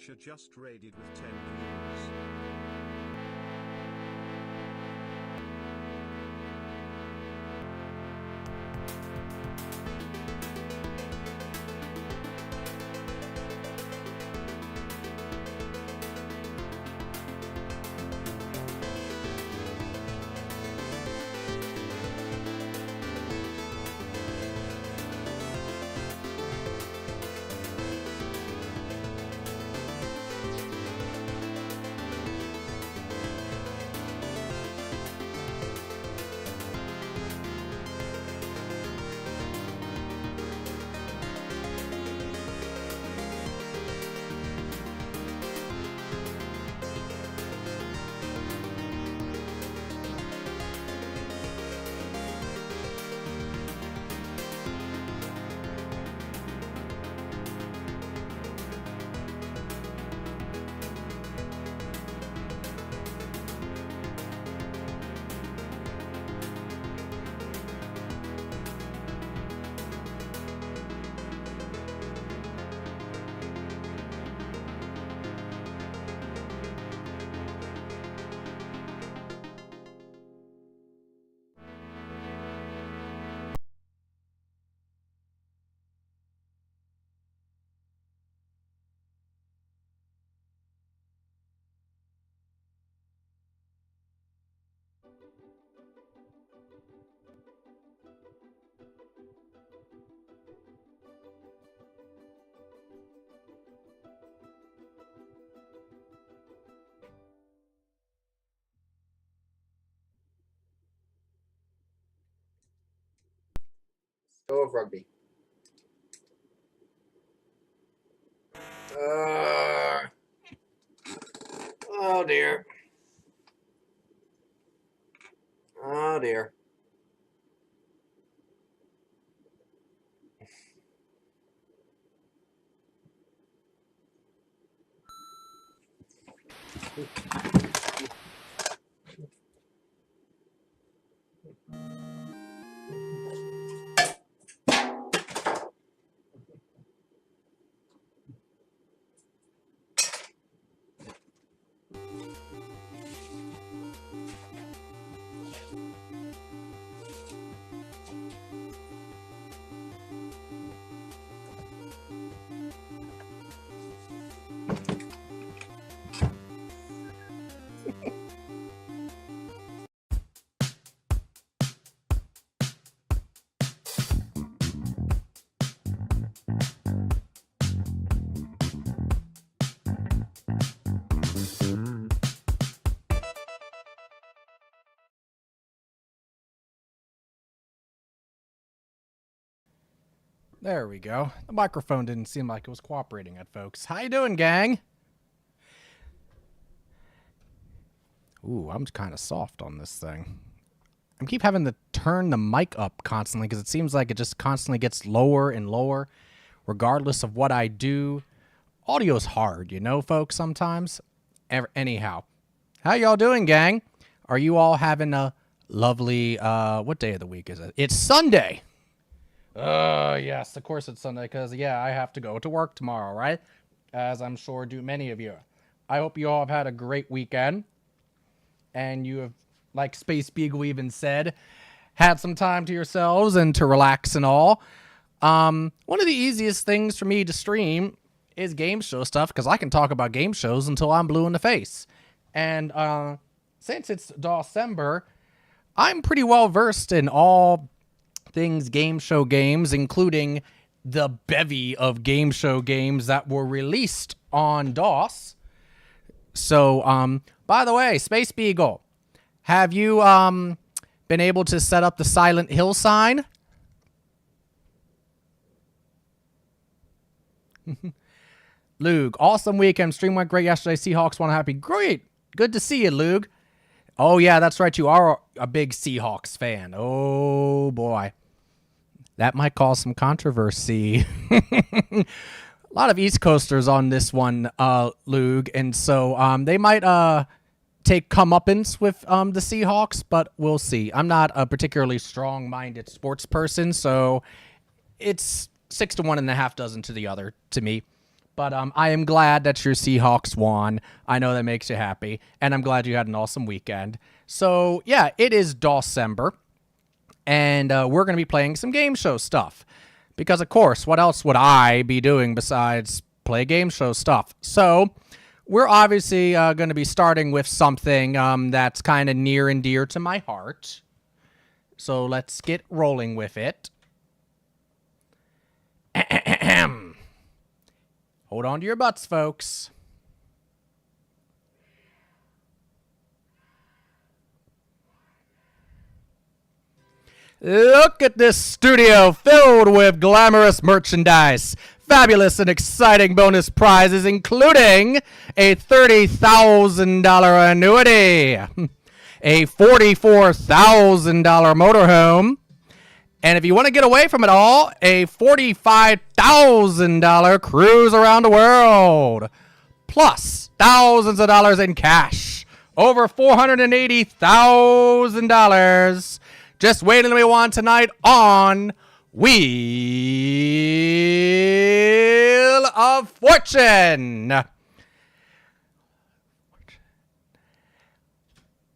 watcher just raided with 10 views. Go of rugby. Oh dear. Oh dear. There we go. The microphone didn't seem like it was cooperating at folks. How you doing, gang? Ooh, I'm kind of soft on this thing. I keep having to turn the mic up constantly because it seems like it just constantly gets lower and lower regardless of what I do. Audio's hard, you know, folks, sometimes. Anyhow, how y'all doing, gang? Are you all having a lovely, what day of the week is it? It's Sunday. Yes, of course it's Sunday, because, yeah, I have to go to work tomorrow, right? As I'm sure do many of you. I hope you all have had a great weekend, and you have, like Space Beagle even said, had some time to yourselves and to relax and all. One of the easiest things for me to stream is game show stuff, because I can talk about game shows until I'm blue in the face. And since it's DOSember, I'm pretty well versed in all things game show games, including the bevy of game show games that were released on DOS. So, by the way, Space Beagle, have you been able to set up the Silent Hill sign? Lug, awesome weekend. Stream went great yesterday. Seahawks won happy. Great. Good to see you, Lug. Oh, yeah, that's right. You are a big Seahawks fan. Oh, boy. That might cause some controversy. A lot of East Coasters on this one, Lug, and so they might take comeuppance with the Seahawks, but we'll see. I'm not a particularly strong-minded sports person, so it's 6 to 1 and a half dozen to the other to me. But I am glad that your Seahawks won. I know that makes you happy, and I'm glad you had an awesome weekend. So, yeah, it is DOSember, and we're going to be playing some game show stuff. Because, of course, what else would I be doing besides play game show stuff? So, we're obviously going to be starting with something that's kind of near and dear to my heart. So, let's get rolling with it. Hold on to your butts, folks. Look at this studio filled with glamorous merchandise, fabulous and exciting bonus prizes, including a $30,000 annuity, a $44,000 motorhome, and if you want to get away from it all, a $45,000 cruise around the world, plus thousands of dollars in cash, over $480,000. Just wait until we won tonight on Wheel of Fortune.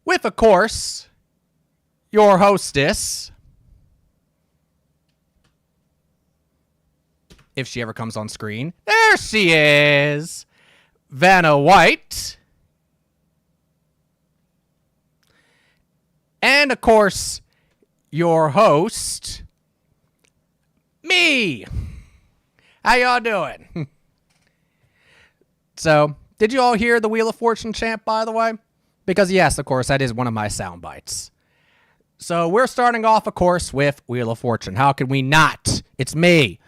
With, of course, your hostess, if she ever comes on screen. There she is, Vanna White. And, of course, your host, me. How y'all doing? So, did you all hear the Wheel of Fortune chant, by the way? Because, yes, of course, that is one of my sound bites. So, we're starting off, of course, with Wheel of Fortune. How can we not? It's me.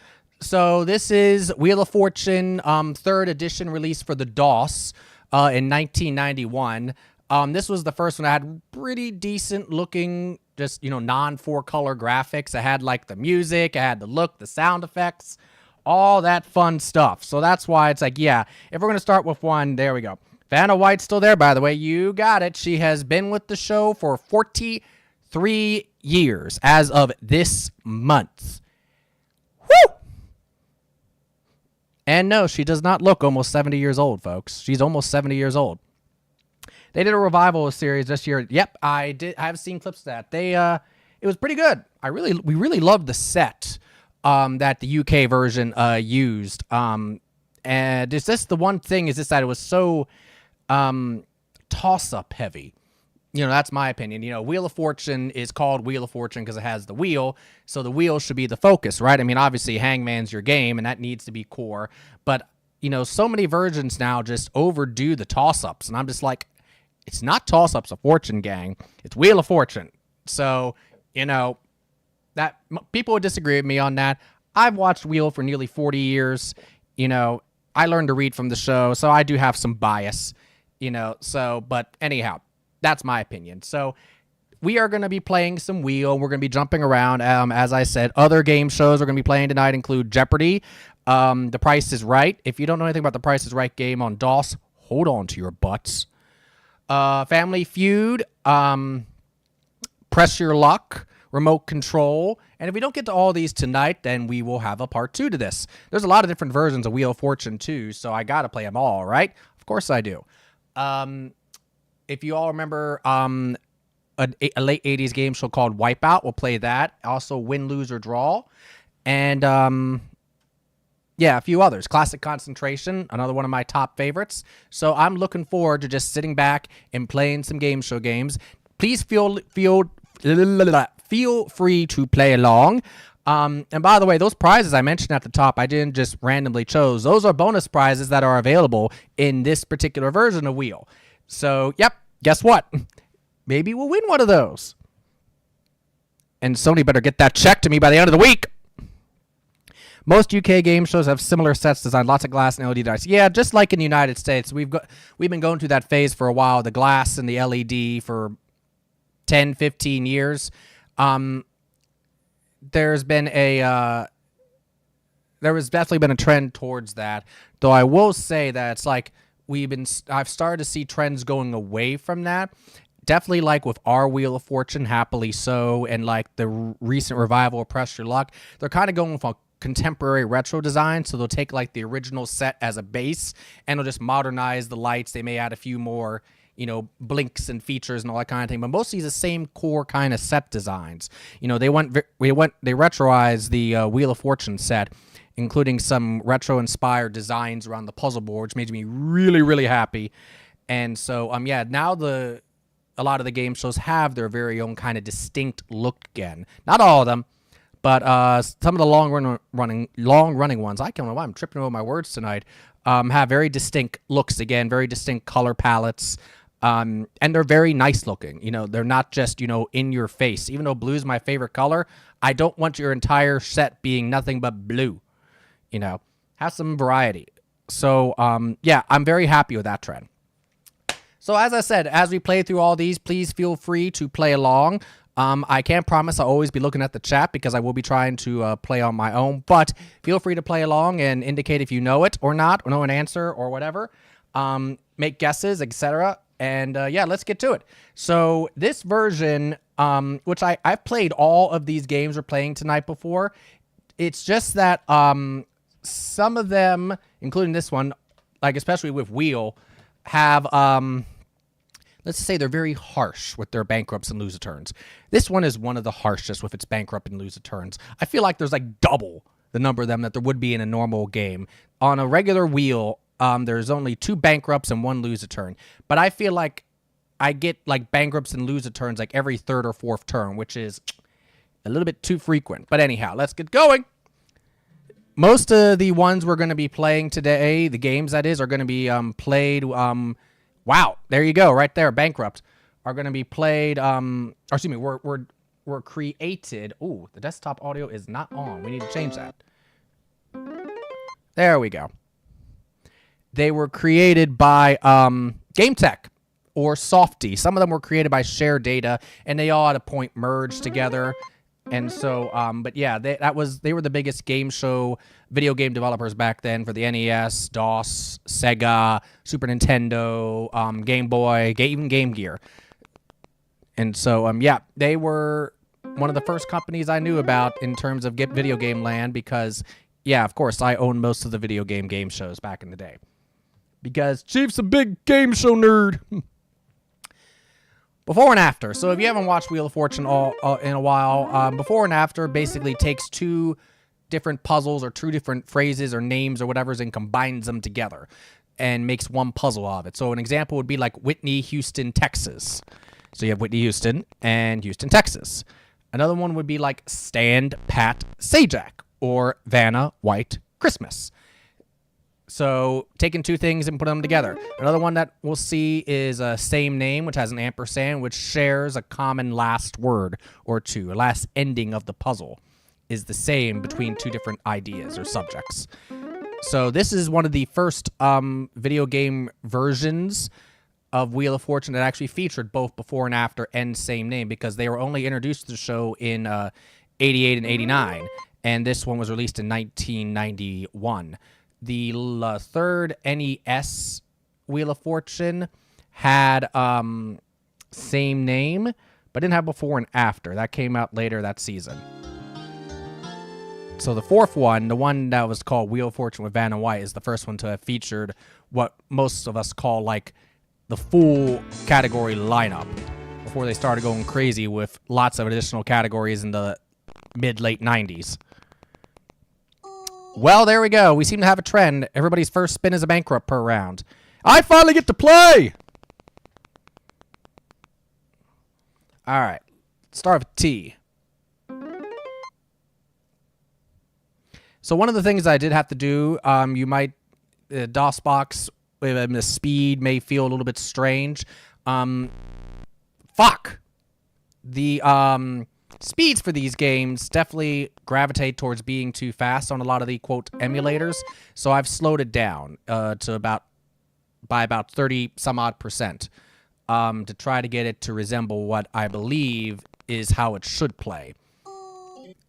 So, this is Wheel of Fortune 3rd edition released for the DOS in 1991. This was the first one that had pretty decent looking, just, non-4-color graphics. It had, like, the music, it had the look, the sound effects, all that fun stuff. So that's why it's like, yeah, if we're going to start with one, there we go. Vanna White's still there, by the way. You got it. She has been with the show for 43 years as of this month. Woo! And no, she does not look almost 70 years old, folks. She's almost 70 years old. They did a revival series this year. Yep, I did. I've seen clips of that. It was pretty good. We really loved the set that the UK version used. And it's just the one thing is just that it was so toss-up heavy. That's my opinion. Wheel of Fortune is called Wheel of Fortune because it has the wheel, so the wheel should be the focus, right? I mean, obviously, Hangman's your game, and that needs to be core. But, so many versions now just overdo the toss-ups, and I'm just like, it's not toss-ups of Fortune, gang. It's Wheel of Fortune. So, that people would disagree with me on that. I've watched Wheel for nearly 40 years. I learned to read from the show, so I do have some bias, but anyhow, that's my opinion. So we are going to be playing some Wheel. We're going to be jumping around. As I said, other game shows we're going to be playing tonight include Jeopardy, The Price is Right. If you don't know anything about The Price is Right game on DOS, hold on to your butts. Family Feud, Press Your Luck, Remote Control. And if we don't get to all these tonight, then we will have a part 2 to this. There's a lot of different versions of Wheel of Fortune, too, so I got to play them all, right? Of course I do. If you all remember a late 80s game show called Wipeout, we'll play that. Also, Win, Lose, or Draw. And, yeah, a few others. Classic Concentration, another one of my top favorites. So I'm looking forward to just sitting back and playing some game show games. Please feel free to play along. And by the way, those prizes I mentioned at the top, I didn't just randomly choose. Those are bonus prizes that are available in this particular version of Wheel. So, yep, guess what? Maybe we'll win one of those. And Sony better get that check to me by the end of the week. Most UK game shows have similar sets designed, lots of glass and LED dice. Yeah, just like in the United States, we've been going through that phase for a while, the glass and the LED for 10, 15 years. There's definitely been a trend towards that. Though I will say that it's like I've started to see trends going away from that. definitely like with our Wheel of Fortune, happily so, and like the recent revival of Press Your Luck, they're kind of going with a contemporary retro design. So they'll take like the original set as a base and they'll just modernize the lights. They may add a few more, you know, blinks and features and all that kind of thing, but mostly the same core kind of set designs. You know, they retroized the Wheel of Fortune set, including some retro inspired designs around the puzzle board, which made me really, really happy. And so, yeah, now a lot of the game shows have their very own kind of distinct look again. Not all of them, but some of the long running ones. I don't know why I'm tripping over my words tonight. Have very distinct looks again, very distinct color palettes, and they're very nice looking. You know, they're not just, you know, in your face. Even though blue is my favorite color, I don't want your entire set being nothing but blue. You know, have some variety. So, yeah, I'm very happy with that trend. So as I said, as we play through all these, please feel free to play along. I can't promise I'll always be looking at the chat because I will be trying to play on my own, but feel free to play along and indicate if you know it or not, or know an answer or whatever. Make guesses, etc. And yeah, let's get to it. So this version, which I've played all of these games we're playing tonight before. It's just that some of them, including this one, like especially with Wheel, have let's say they're very harsh with their bankrupts and lose turns. This one is one of the harshest with its bankrupt and lose turns. I feel like there's like double the number of them that there would be in a normal game. On a regular Wheel, there's only 2 bankrupts and 1 lose turn. But I feel like I get like bankrupts and lose turns like every 3rd or 4th turn, which is a little bit too frequent. But anyhow, let's get going. Most of the ones we're going to be playing today, the games that is, are going to be played. Wow, there you go, right there. Bankrupt are going to be played. Or excuse me, were created. Ooh, the desktop audio is not on. We need to change that. There we go. They were created by Game Tech or Softy. Some of them were created by Share Data, and they all at a point merged together. And so, but yeah, they were the biggest game show video game developers back then for the NES, DOS, Sega, Super Nintendo, Game Boy, even Game Gear. And so, yeah, they were one of the first companies I knew about in terms of video game land because, yeah, of course, I owned most of the video game shows back in the day. Because Chief's a big game show nerd. Before and after. So if you haven't watched Wheel of Fortune in a while, before and after basically takes 2 different puzzles or 2 different phrases or names or whatever and combines them together and makes one puzzle of it. So an example would be like Whitney, Houston, Texas. So you have Whitney, Houston and Houston, Texas. Another one would be like Stand, Pat, Sajak or Vanna, White, Christmas. So taking 2 things and putting them together. Another one that we'll see is Same Name, which has an ampersand, which shares a common last word or 2. A last ending of the puzzle is the same between 2 different ideas or subjects. So this is one of the first video game versions of Wheel of Fortune that actually featured both before and after and Same Name because they were only introduced to the show in 88 and 89. And this one was released in 1991. The 3rd NES Wheel of Fortune had Same Name, but didn't have before and after. That came out later that season. So the 4th one, the one that was called Wheel of Fortune with Vanna White, is the first one to have featured what most of us call like the full category lineup before they started going crazy with lots of additional categories in the mid-late 90s. Well, there we go. We seem to have a trend. Everybody's first spin is a bankrupt per round. I finally get to play! All right. Start with T. So one of the things I did have to do, you might, DOS box, the speed may feel a little bit strange. Fuck! The, speeds for these games definitely gravitate towards being too fast on a lot of the quote emulators, so I've slowed it down to by about 30 some odd percent to try to get it to resemble what I believe is how it should play.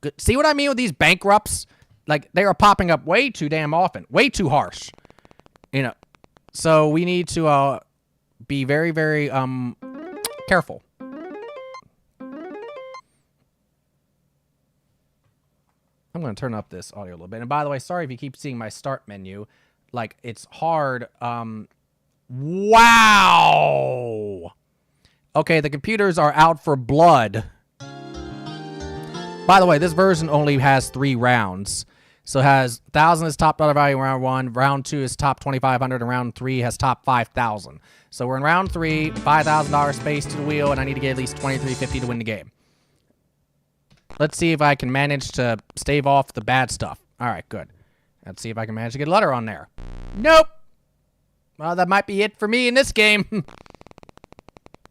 Good. See what I mean with these bankrupts? Like they are popping up way too damn often, way too harsh. You know, so we need to be very, very Careful. I'm going to turn up this audio a little bit. And by the way, sorry if you keep seeing my start menu. Like, it's hard. Wow! Okay, the computers are out for blood. By the way, this version only has 3 rounds. So it has 1,000 is top dollar value in round 1. Round 2 is top 2,500. And round 3 has top 5,000. So we're in round 3. $5,000 space to the wheel. And I need to get at least $23.50 to win the game. Let's see if I can manage to stave off the bad stuff. All right, good. Let's see if I can manage to get a letter on there. Nope. Well, that might be it for me in this game.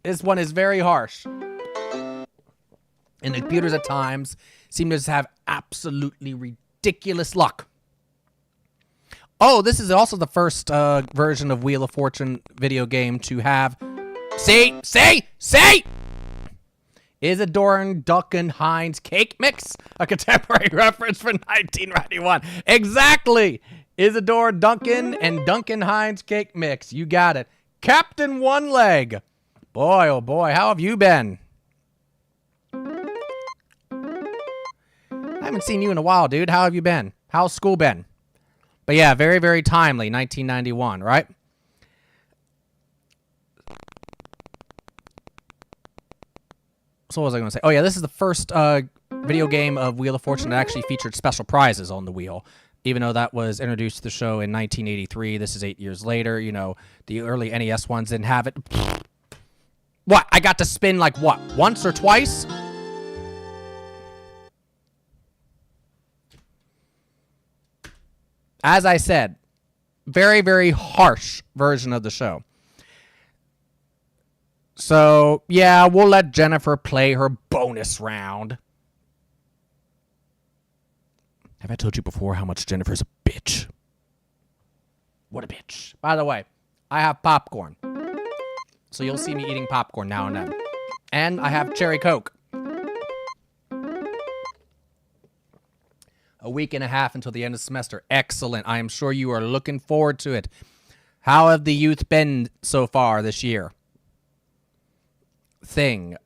This one is very harsh. And the computers at times seem to just have absolutely ridiculous luck. Oh, this is also the first version of Wheel of Fortune video game to have... Say! Isidore Duncan Hines cake mix? A contemporary reference for 1991. Exactly! Isidore Duncan and Duncan Hines cake mix. You got it. Captain One Leg. Boy, oh boy, how have you been? I haven't seen you in a while, dude. How have you been? How's school been? But yeah, very, very timely. 1991, right? So what was I going to say? Oh, yeah, this is the first video game of Wheel of Fortune that actually featured special prizes on the wheel. Even though that was introduced to the show in 1983, this is 8 years later. You know, the early NES ones didn't have it. What? I got to spin, like, what? Once or twice? As I said, very, very harsh version of the show. So, yeah, we'll let Jennifer play her bonus round. Have I told you before how much Jennifer's a bitch? What a bitch. By the way, I have popcorn. So you'll see me eating popcorn now and then. And I have cherry Coke. A week and a half until the end of the semester. Excellent. I am sure you are looking forward to it. How have the youth been so far this year? Let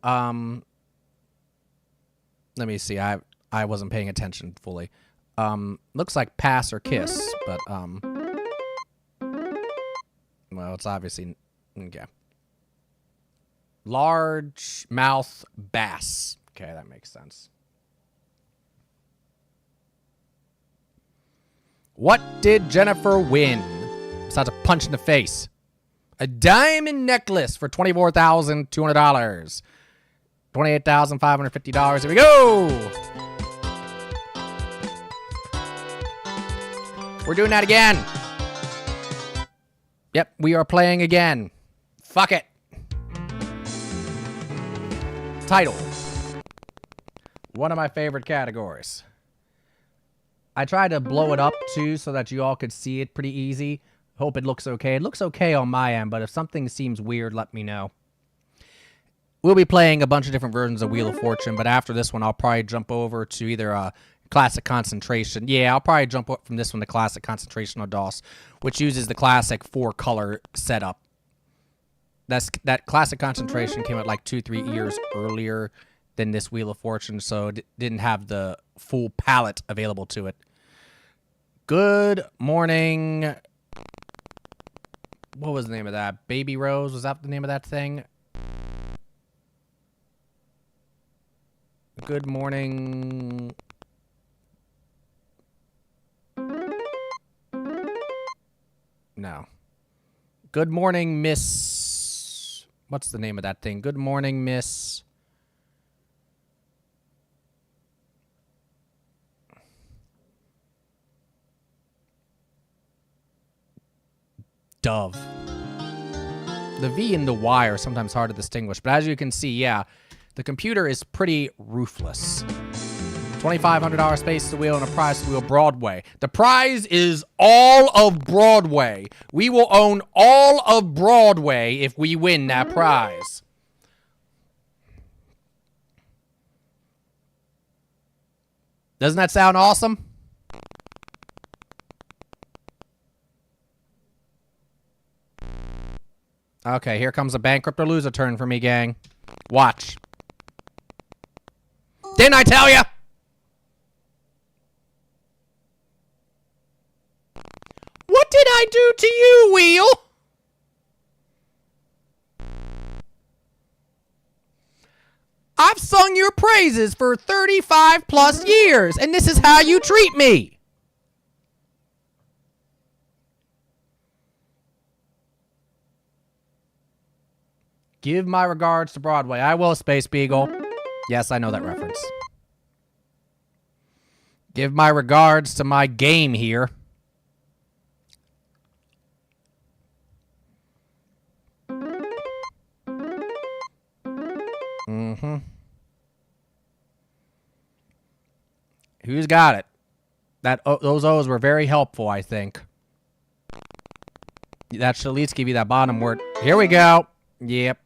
me see. I wasn't paying attention fully. Looks like pass or kiss, but well, it's obviously okay. Large mouth bass. Okay, that makes sense. What did Jennifer win? Besides a punch in the face. A diamond necklace for $24,200. $28,550. Here we go! We're doing that again. Yep, we are playing again. Fuck it. Title. One of my favorite categories. I tried to blow it up, too, so that you all could see it pretty easy. Hope it looks okay. It looks okay on my end, but if something seems weird, let me know. We'll be playing a bunch of different versions of Wheel of Fortune, but after this one, I'll probably jump over to either Classic Concentration. Yeah, I'll probably jump up from this one to Classic Concentration or DOS, which uses the classic 4-color setup. That Classic Concentration came out like 2-3 years earlier than this Wheel of Fortune, so it didn't have the full palette available to it. Good morning. What was the name of that? Baby Rose? Was that the name of that thing? Good morning. No. Good morning, Miss... What's the name of that thing? Good morning, Miss... Dove. The V and the Y are sometimes hard to distinguish, but as you can see, yeah, the computer is pretty ruthless. $2,500 space to the wheel and a prize to the wheel Broadway. The prize is all of Broadway. We will own all of Broadway if we win that prize. Doesn't that sound awesome? Okay, here comes a bankrupt or loser turn for me, gang. Watch. Didn't I tell you? What did I do to you, Wheel? I've sung your praises for 35 plus years, and this is how you treat me. Give my regards to Broadway. I will, Space Beagle. Yes, I know that reference. Give my regards to my game here. Mm-hmm. Who's got it? Those O's were very helpful, I think. That should at least give you that bottom word. Here we go. Yep.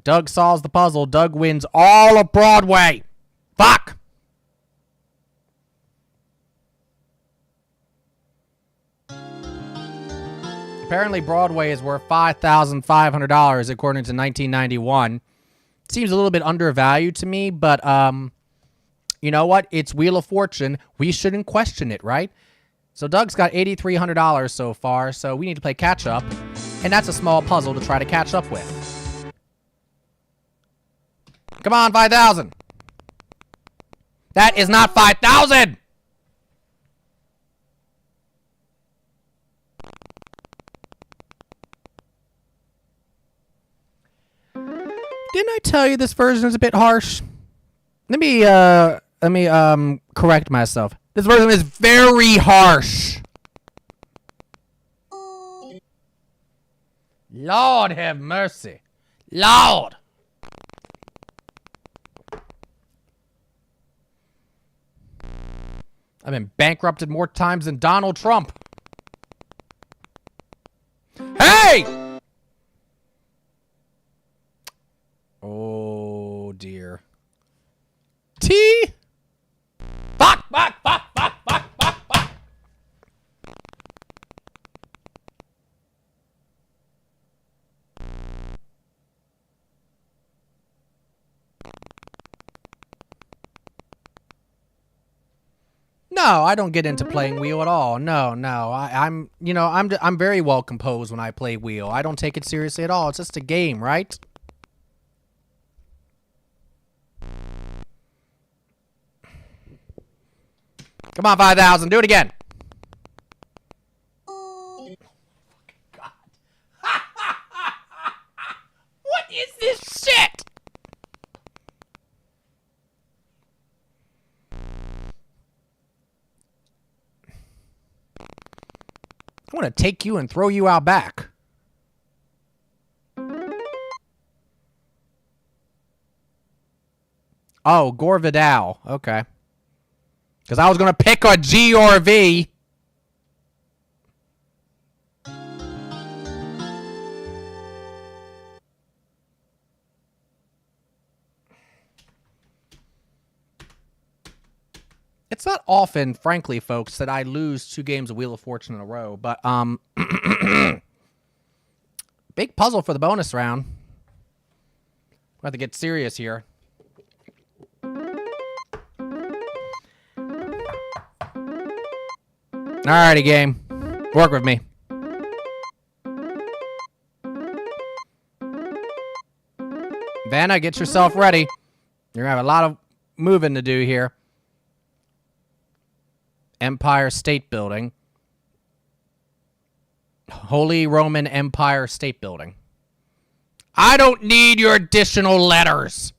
Doug solves the puzzle. Doug wins all of Broadway. Fuck! Apparently Broadway is worth $5,500 according to 1991. Seems a little bit undervalued to me, but you know what? It's Wheel of Fortune. We shouldn't question it, right? So Doug's got $8,300 so far, so we need to play catch up, and that's a small puzzle to try to catch up with. Come on, 5,000. That is not 5,000. Didn't I tell you this version is a bit harsh? Let me correct myself. This version is very harsh. Lord have mercy. Lord. I've been bankrupted more times than Donald Trump. Hey! Oh, dear. T? Fuck, fuck, fuck, fuck, fuck, fuck, fuck. No, I don't get into playing Wheel at all. No. I'm very well composed when I play Wheel. I don't take it seriously at all. It's just a game, right? Come on, 5,000. Do it again. God. What is this shit? I want to take you and throw you out back. Oh, Gore Vidal. Okay. Because I was going to pick a G or a V. It's not often, frankly, folks, that I lose 2 games of Wheel of Fortune in a row. But, big puzzle for the bonus round. We have to get serious here. Alrighty, game. Work with me. Vanna, get yourself ready. You're going to have a lot of moving to do here. Empire State Building. Holy Roman Empire State Building. I don't need your additional letters.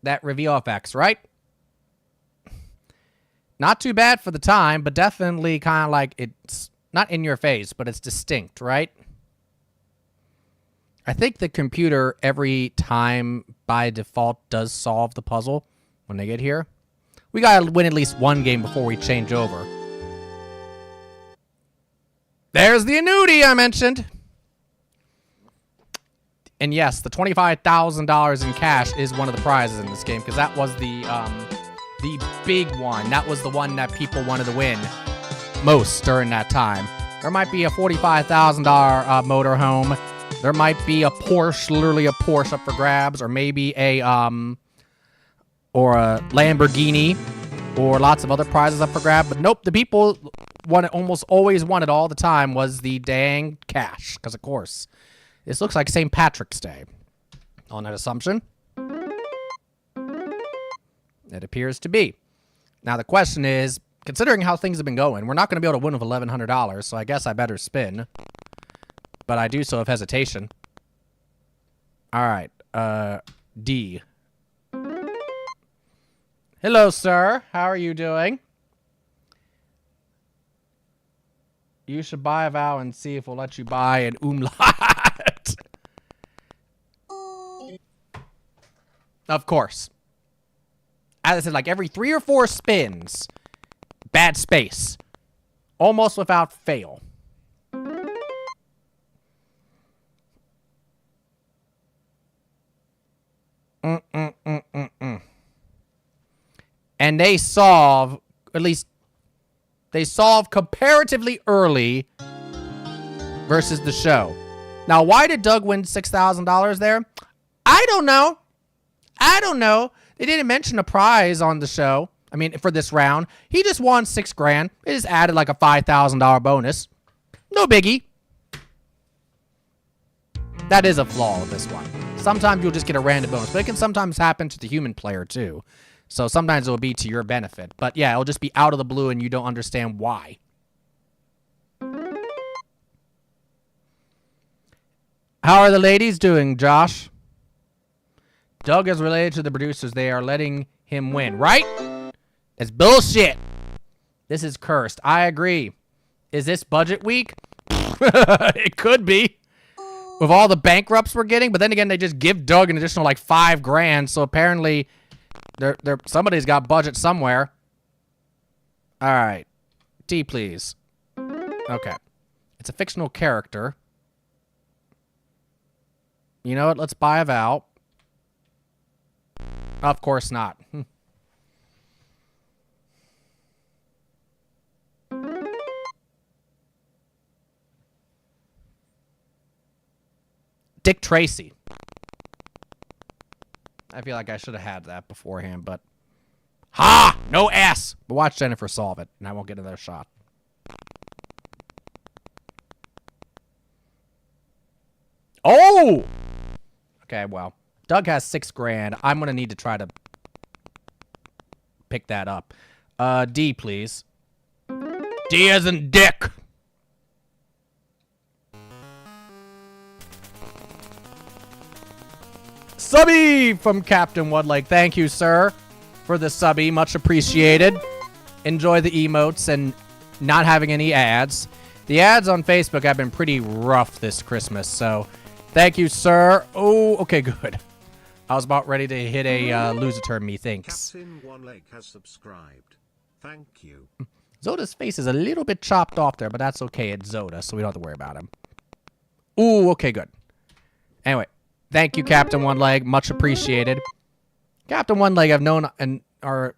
That reveal effects, right? Not too bad for the time, but definitely kind of like it's not in your face, but it's distinct, right? I think the computer every time by default does solve the puzzle when they get here. We gotta win at least 1 game before we change over. There's the annuity I mentioned. And yes, the $25,000 in cash is one of the prizes in this game because that was the big one. That was the one that people wanted to win most during that time. There might be a $45,000 motorhome. There might be a Porsche, literally a Porsche up for grabs, or maybe a Lamborghini, or lots of other prizes up for grab. But nope, the people almost always wanted all the time was the dang cash, because of course, this looks like St. Patrick's Day. On that assumption, it appears to be. Now the question is, considering how things have been going, we're not going to be able to win with $1,100, so I guess I better spin. But I do so with hesitation. All right, D. Hello, sir. How are you doing? You should buy a vow and see if we'll let you buy an umlaut. Of course. As I said, like every 3 or 4 spins, bad space. Almost without fail. And they solve, at least, they solve comparatively early versus the show. Now, why did Doug win $6,000 there? I don't know. I don't know. They didn't mention a prize on the show. I mean, for this round. He just won $6 grand. It just added like a $5,000 bonus. No biggie. That is a flaw with this one. Sometimes you'll just get a random bonus, but it can sometimes happen to the human player too. So sometimes it will be to your benefit. But yeah, it'll just be out of the blue and you don't understand why. How are the ladies doing, Josh? Doug is related to the producers. They are letting him win, right? It's bullshit. This is cursed. I agree. Is this budget week? It could be. With all the bankrupts we're getting, but then again, they just give Doug an additional like $5 grand. So apparently, somebody's got budget somewhere. All right, D, please. Okay, it's a fictional character. You know what? Let's buy a vow. Of course not. Dick Tracy. I feel like I should have had that beforehand, but... Ha! No S! But watch Jennifer solve it, and I won't get another shot. Oh! Okay, well. Doug has $6 grand. I'm going to need to try to pick that up. D, please. D as in dick. Subby from Captain Woodlake. Thank you, sir, for the subby. Much appreciated. Enjoy the emotes and not having any ads. The ads on Facebook have been pretty rough this Christmas, so thank you, sir. Oh, okay, good. I was about ready to hit a lose a turn, methinks. Captain One Lake has subscribed. Thank you. Zoda's face is a little bit chopped off there, but that's okay. It's Zoda, so we don't have to worry about him. Ooh, okay, good. Anyway. Thank you, Captain One Leg. Much appreciated. Captain One Leg I've known and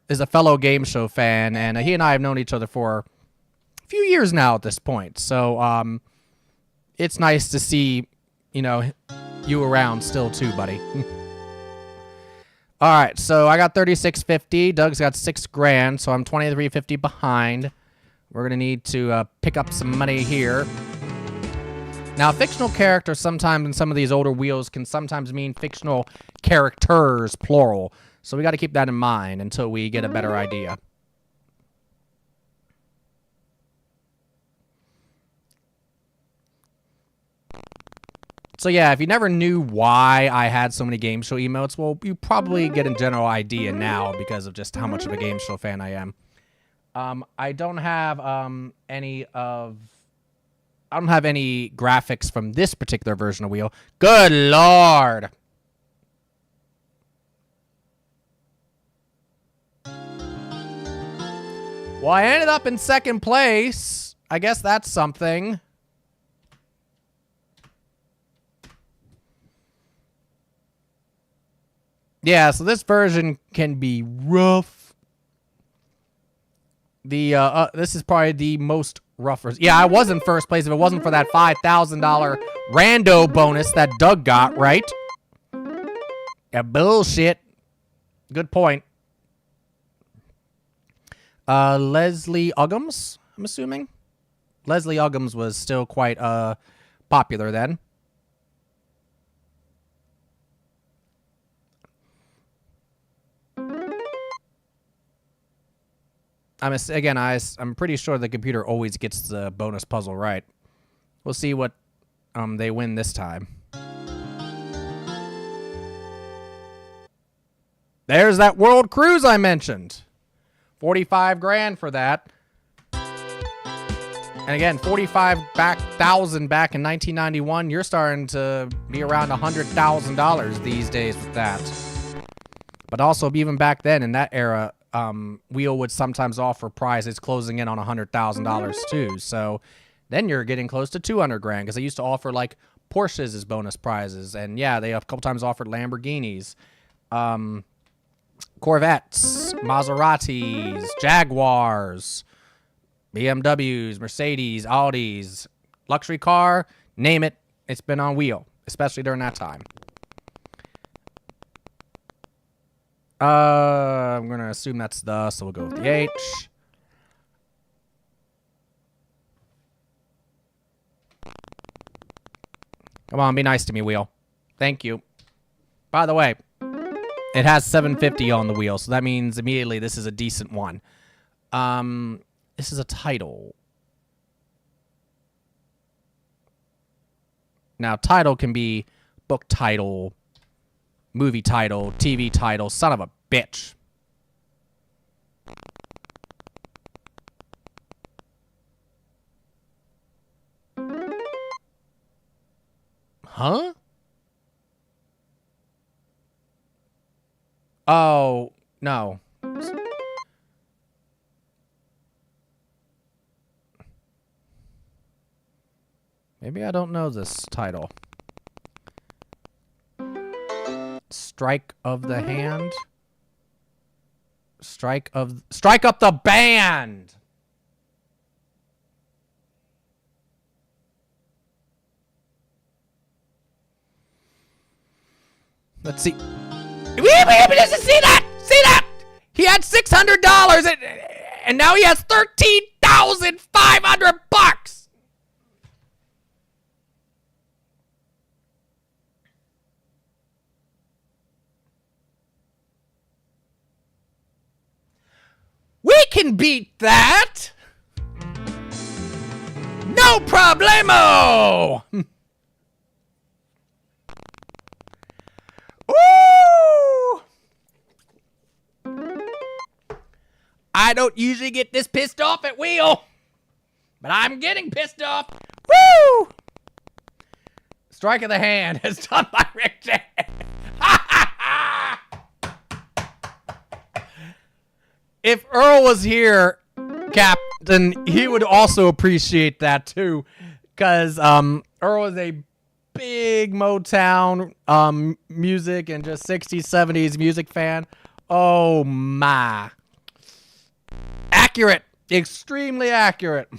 is a fellow game show fan, and he and I have known each other for a few years now at this point. So it's nice to see, you around still too, buddy. All right, so I got $36.50. Doug's got $6 grand, so I'm $23.50 behind. We're gonna need to pick up some money here. Now, fictional characters sometimes in some of these older wheels can sometimes mean fictional characters, plural. So we got to keep that in mind until we get a better idea. So yeah, if you never knew why I had so many game show emotes, well, you probably get a general idea now because of just how much of a game show fan I am. I don't have any graphics from this particular version of wheel. Good Lord. Well, I ended up in second place. I guess that's something. Yeah, so this version can be rough. This is probably the most rough. Yeah, I was in first place if it wasn't for that $5,000 rando bonus that Doug got, right? Yeah, bullshit. Good point. Leslie Uggams, I'm assuming. Leslie Uggams was still quite popular then. I'm pretty sure the computer always gets the bonus puzzle right. We'll see what they win this time. There's that world cruise I mentioned. 45 grand for that. And again, 45,000 back in 1991. You're starting to be around $100,000 these days with that. But also, even back then in that era, Wheel would sometimes offer prizes closing in on $100,000 too. So then you're getting close to 200 grand because they used to offer like Porsches as bonus prizes. And yeah, they a couple times offered Lamborghinis, Corvettes, Maseratis, Jaguars, BMWs, Mercedes, Audis, luxury car, name it, it's been on Wheel, especially during that time. I'm going to assume that's the, so we'll go with the H. Come on, be nice to me, Wheel. Thank you. By the way, it has 750 on the wheel, so that means immediately this is a decent one. This is a title. Now, title can be book title, movie title, TV title, son of a bitch. Huh? Oh, no. Maybe I don't know this title. Strike of the hand. Strike up the band. Let's see. See that? See that? He had $600 and now he has $13,500. We can beat that. No problemo. Ooh. I don't usually get this pissed off at Wheel, but I'm getting pissed off. Woo! Strike of the hand is done by Rick James. If Earl was here, Captain, he would also appreciate that too, because Earl is a big Motown music and just 60s, 70s music fan. Oh my. Accurate. Extremely accurate.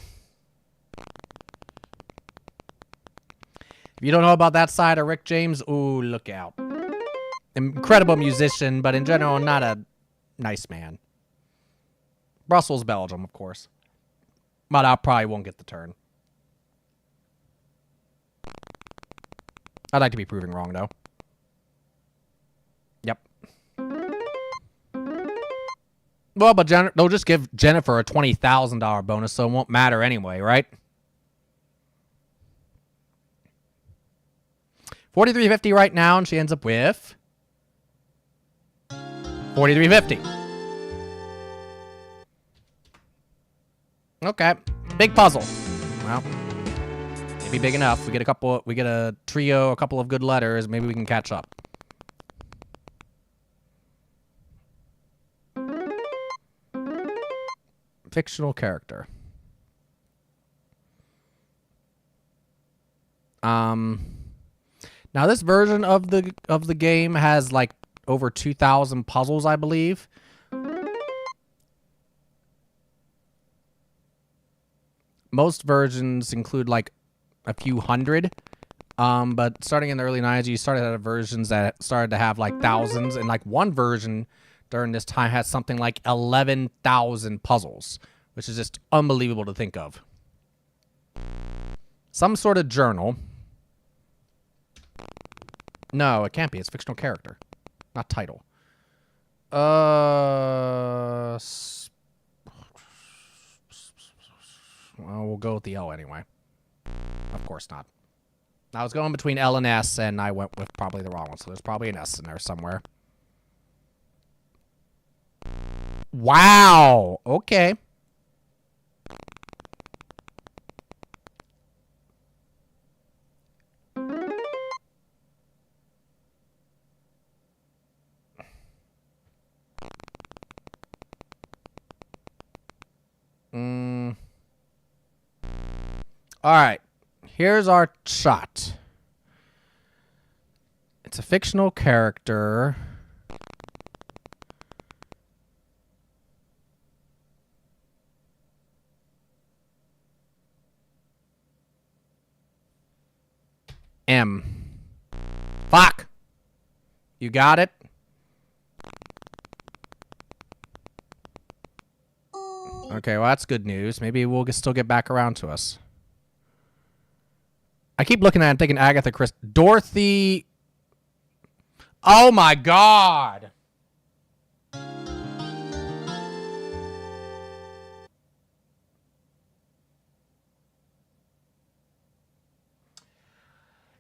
If you don't know about that side of Rick James, ooh, look out. Incredible musician, but in general, not a nice man. Brussels, Belgium, of course. But I probably won't get the turn. I'd like to be proving wrong, though. Yep. Well, but they'll just give Jennifer a $20,000 bonus, so it won't matter anyway, right? $4,350 right now, and she ends up with $4,350. Okay, big puzzle. Well, maybe big enough. We get a trio, a couple of good letters. Maybe we can catch up. Fictional character. Now this version of the game has like over 2,000 puzzles, I believe. Most versions include like a few hundred. But starting in the early 90s, you started at versions that started to have like thousands. And like one version during this time had something like 11,000 puzzles, which is just unbelievable to think of. Some sort of journal. No, it can't be. It's fictional character, not title. Well, we'll go with the L anyway. Of course not. I was going between L and S, and I went with probably the wrong one, so there's probably an S in there somewhere. Wow! Okay. Alright. Here's our shot. It's a fictional character. M. Fuck! You got it? Okay, well, that's good news. Maybe we'll still get back around to us. I keep looking at it and thinking Agatha Christie. Dorothy. Oh, my God.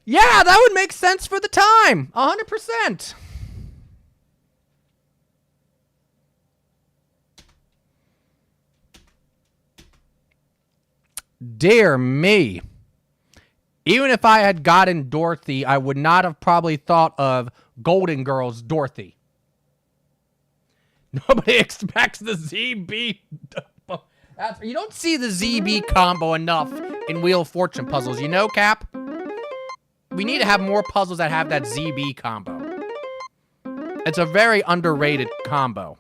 Yeah, that would make sense for the time. 100%. Dear me. Even if I had gotten Dorothy, I would not have probably thought of Golden Girls Dorothy. Nobody expects the ZB. You don't see the ZB combo enough in Wheel of Fortune puzzles, you know, Cap? We need to have more puzzles that have that ZB combo. It's a very underrated combo.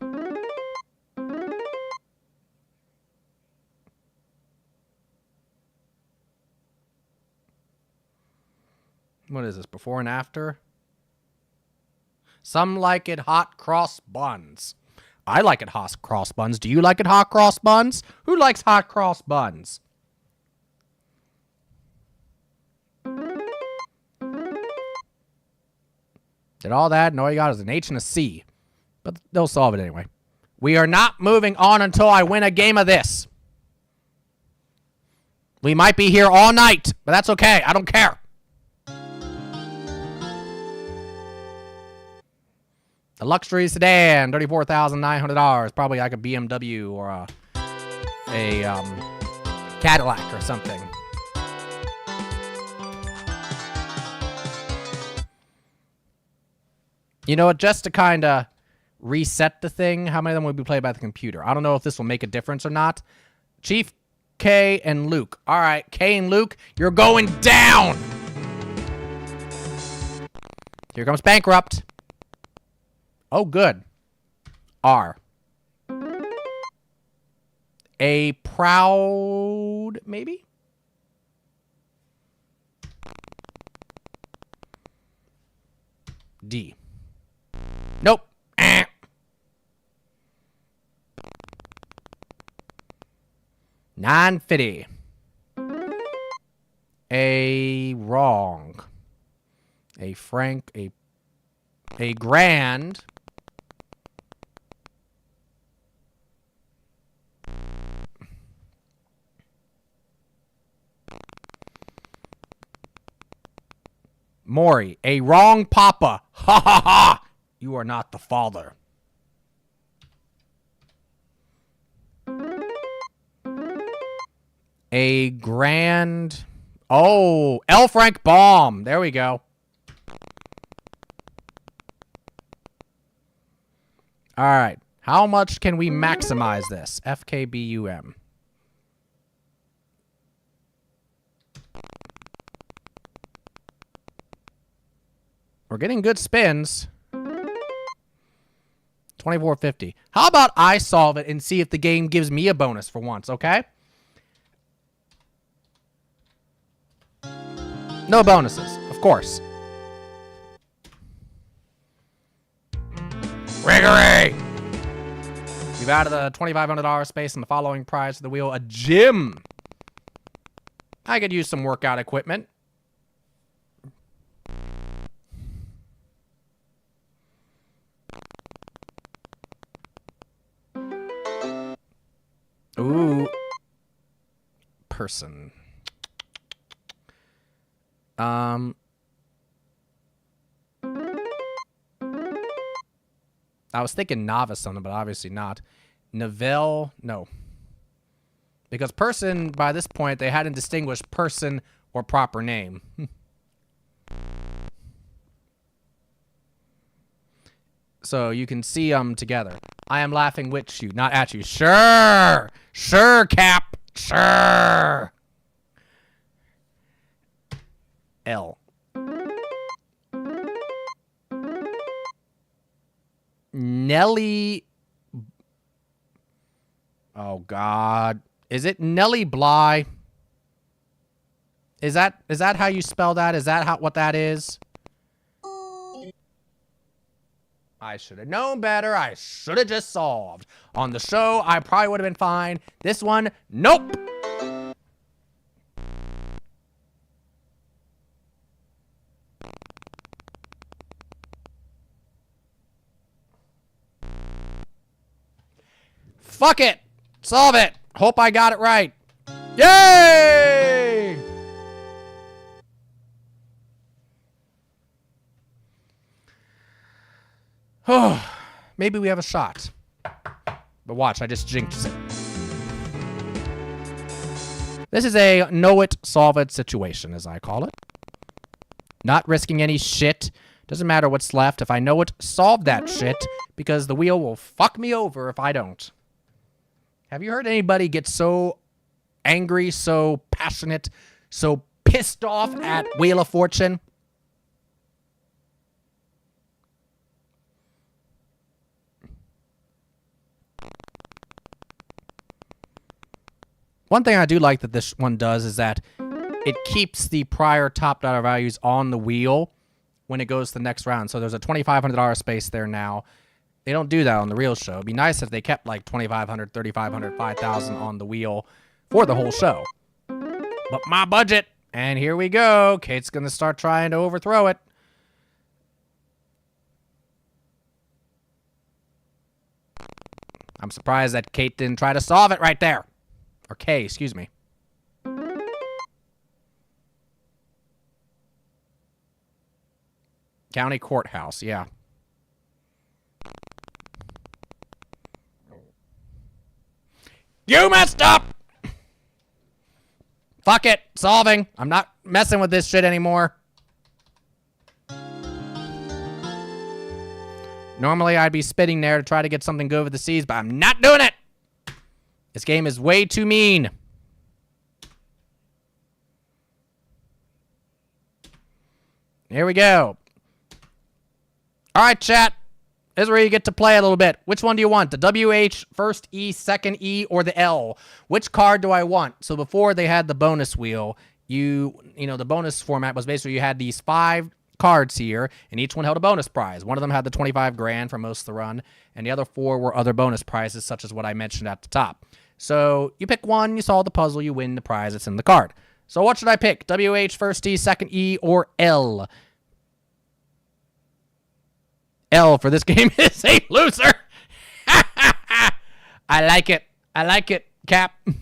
What is this, before and after? Some like it hot cross buns. I like it hot cross buns. Do you like it hot cross buns? Who likes hot cross buns? Did all that, and all you got is an H and a C. But they'll solve it anyway. We are not moving on until I win a game of this. We might be here all night, but that's okay. I don't care. The luxury sedan, $34,900. Probably like a BMW or a Cadillac or something. You know what? Just to kind of reset the thing, how many of them will be played by the computer? I don't know if this will make a difference or not. Chief, K, and Luke. All right, K and Luke, you're going down. Here comes Bankrupt. Oh, good. R. A proud, maybe? D. Nope. $9.50. A wrong. A frank. A grand. Maury, a wrong papa. Ha ha ha. You are not the father. A grand. Oh, L. Frank Baum. There we go. All right. How much can we maximize this? FKBUM. We're getting good spins. 24.50. How about I solve it and see if the game gives me a bonus for once, okay? No bonuses, of course. Riggery! We've added a $2,500 space in the following prize to the wheel. A gym. I could use some workout equipment. Ooh. Person. I was thinking novice something, but obviously not. Novell, no. Because person, by this point, they hadn't distinguished person or proper name. So you can see them together. I am laughing with you, not at you. Sure! Sure, Cap! Sure! L. Nelly. Oh God, is it Nelly Bly? Is that how you spell that? Is that what that is? I should have known better. I should have just solved. On the show, I probably would have been fine. This one, nope. Fuck it. Solve it. Hope I got it right. Yay! Oh, maybe we have a shot. But watch, I just jinxed it. This is a know it, solve it situation, as I call it. Not risking any shit. Doesn't matter what's left. If I know it, solve that shit, because the wheel will fuck me over if I don't. Have you heard anybody get so angry, so passionate, so pissed off at Wheel of Fortune? One thing I do like that this one does is that it keeps the prior top dollar values on the wheel when it goes to the next round. So there's a $2,500 space there now. They don't do that on the real show. It'd be nice if they kept like $2,500, $3,500, $5,000 on the wheel for the whole show. But my budget, and here we go. Kate's going to start trying to overthrow it. I'm surprised that Kate didn't try to solve it right there. Or K, excuse me. County courthouse, yeah. You messed up! Fuck it, solving. I'm not messing with this shit anymore. Normally I'd be spitting there to try to get something good with the C's, but I'm not doing it! This game is way too mean. Here we go. All right, chat. This is where you get to play a little bit. Which one do you want? The WH, first E, second E, or the L? Which card do I want? So before they had the bonus wheel, you know, the bonus format was basically you had these 5 cards here, and each one held a bonus prize. One of them had the 25 grand for most of the run, and the other 4 were other bonus prizes, such as what I mentioned at the top. So you pick one, you solve the puzzle, you win the prize that's in the card. So what should I pick? WH, first E, second E, or L? L for this game is a loser. I like it. I like it, Cap. All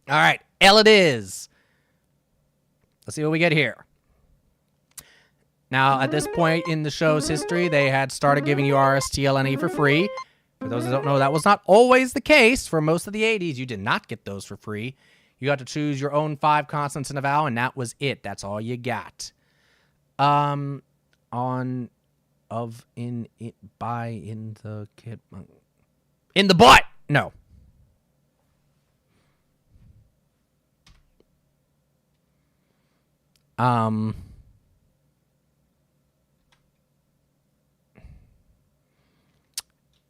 right, L it is. Let's see what we get here. Now, at this point in the show's history, they had started giving you RSTLNE for free. For those that don't know, that was not always the case. For most of the 80s, you did not get those for free. You got to choose your own 5 consonants in a vowel, and that was it. That's all you got. On, of, in, it, by, in the, kid, in the butt. No.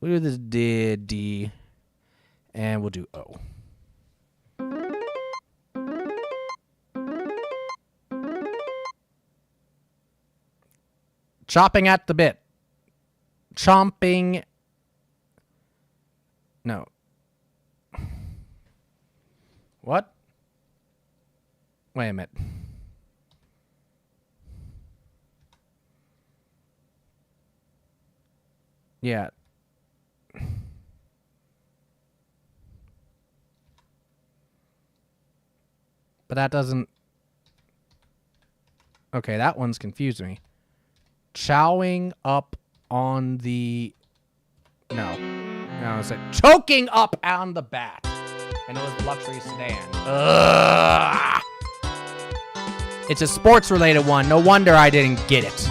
We'll do the D, and we'll do O. Chopping at the bit. Chomping. No. What? Wait a minute. Yeah. But that doesn't... Okay, that one's confused me. Chowing up on the... No. No, it's like choking up on the bat. And it was luxury sedan. Ugh. It's a sports-related one. No wonder I didn't get it.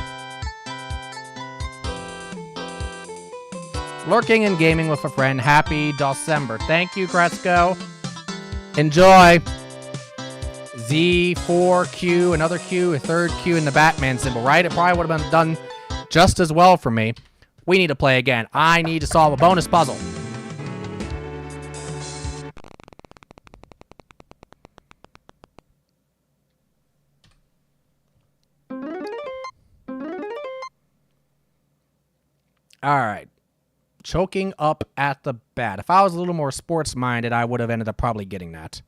Lurking and gaming with a friend. Happy DOSember. Thank you, Cresco. Enjoy. Z, 4, Q, another Q, a third Q in the Batman symbol, right? It probably would have been done just as well for me. We need to play again. I need to solve a bonus puzzle. All right. Choking up at the bat. If I was a little more sports-minded, I would have ended up probably getting that.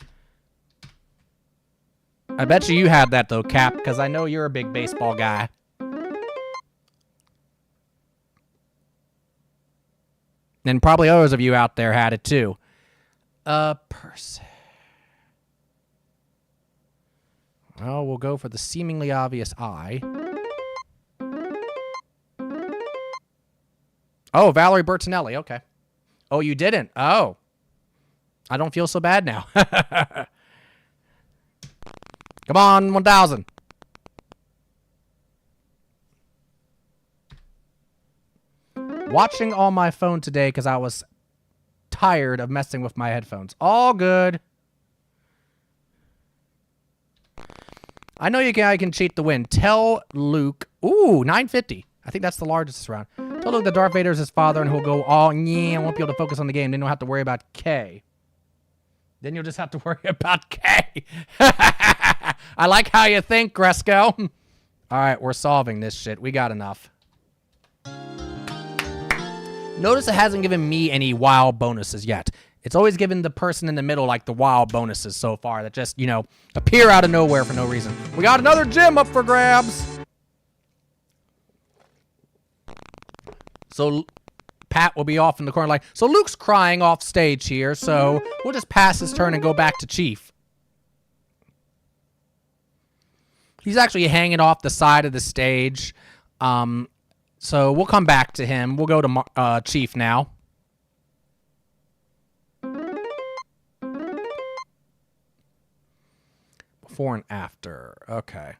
I bet you had that, though, Cap, because I know you're a big baseball guy. And probably others of you out there had it, too. Person. Well, we'll go for the seemingly obvious I. Oh, Valerie Bertinelli. Okay. Oh, you didn't? Oh. I don't feel so bad now. Come on, 1,000. Watching on my phone today because I was tired of messing with my headphones. All good. I know I can cheat the win. Tell Luke. Ooh, 950. I think that's the largest round. Tell Luke that Darth Vader is his father and he'll go all yeah, won't be able to focus on the game. Then you'll have to worry about K. Then you'll just have to worry about K. I like how you think, Gresco. All right, we're solving this shit. We got enough. Notice it hasn't given me any wild bonuses yet. It's always given the person in the middle, like, the wild bonuses so far that just, you know, appear out of nowhere for no reason. We got another gem up for grabs. So Pat will be off in the corner like, so Luke's crying off stage here, so we'll just pass his turn and go back to Chief. He's actually hanging off the side of the stage. So we'll come back to him. We'll go to Chief now. Before and after. Okay.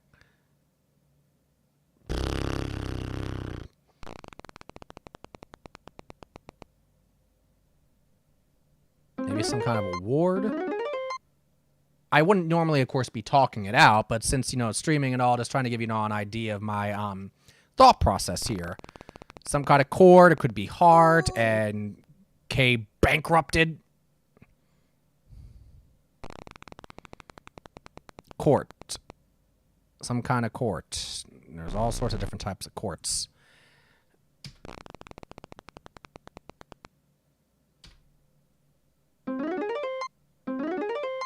Maybe some kind of award? I wouldn't normally, of course, be talking it out, but since, you know, streaming and all, just trying to give you an idea of my thought process here. Some kind of chord. It could be heart and K bankrupted. Court. Some kind of court. There's all sorts of different types of courts.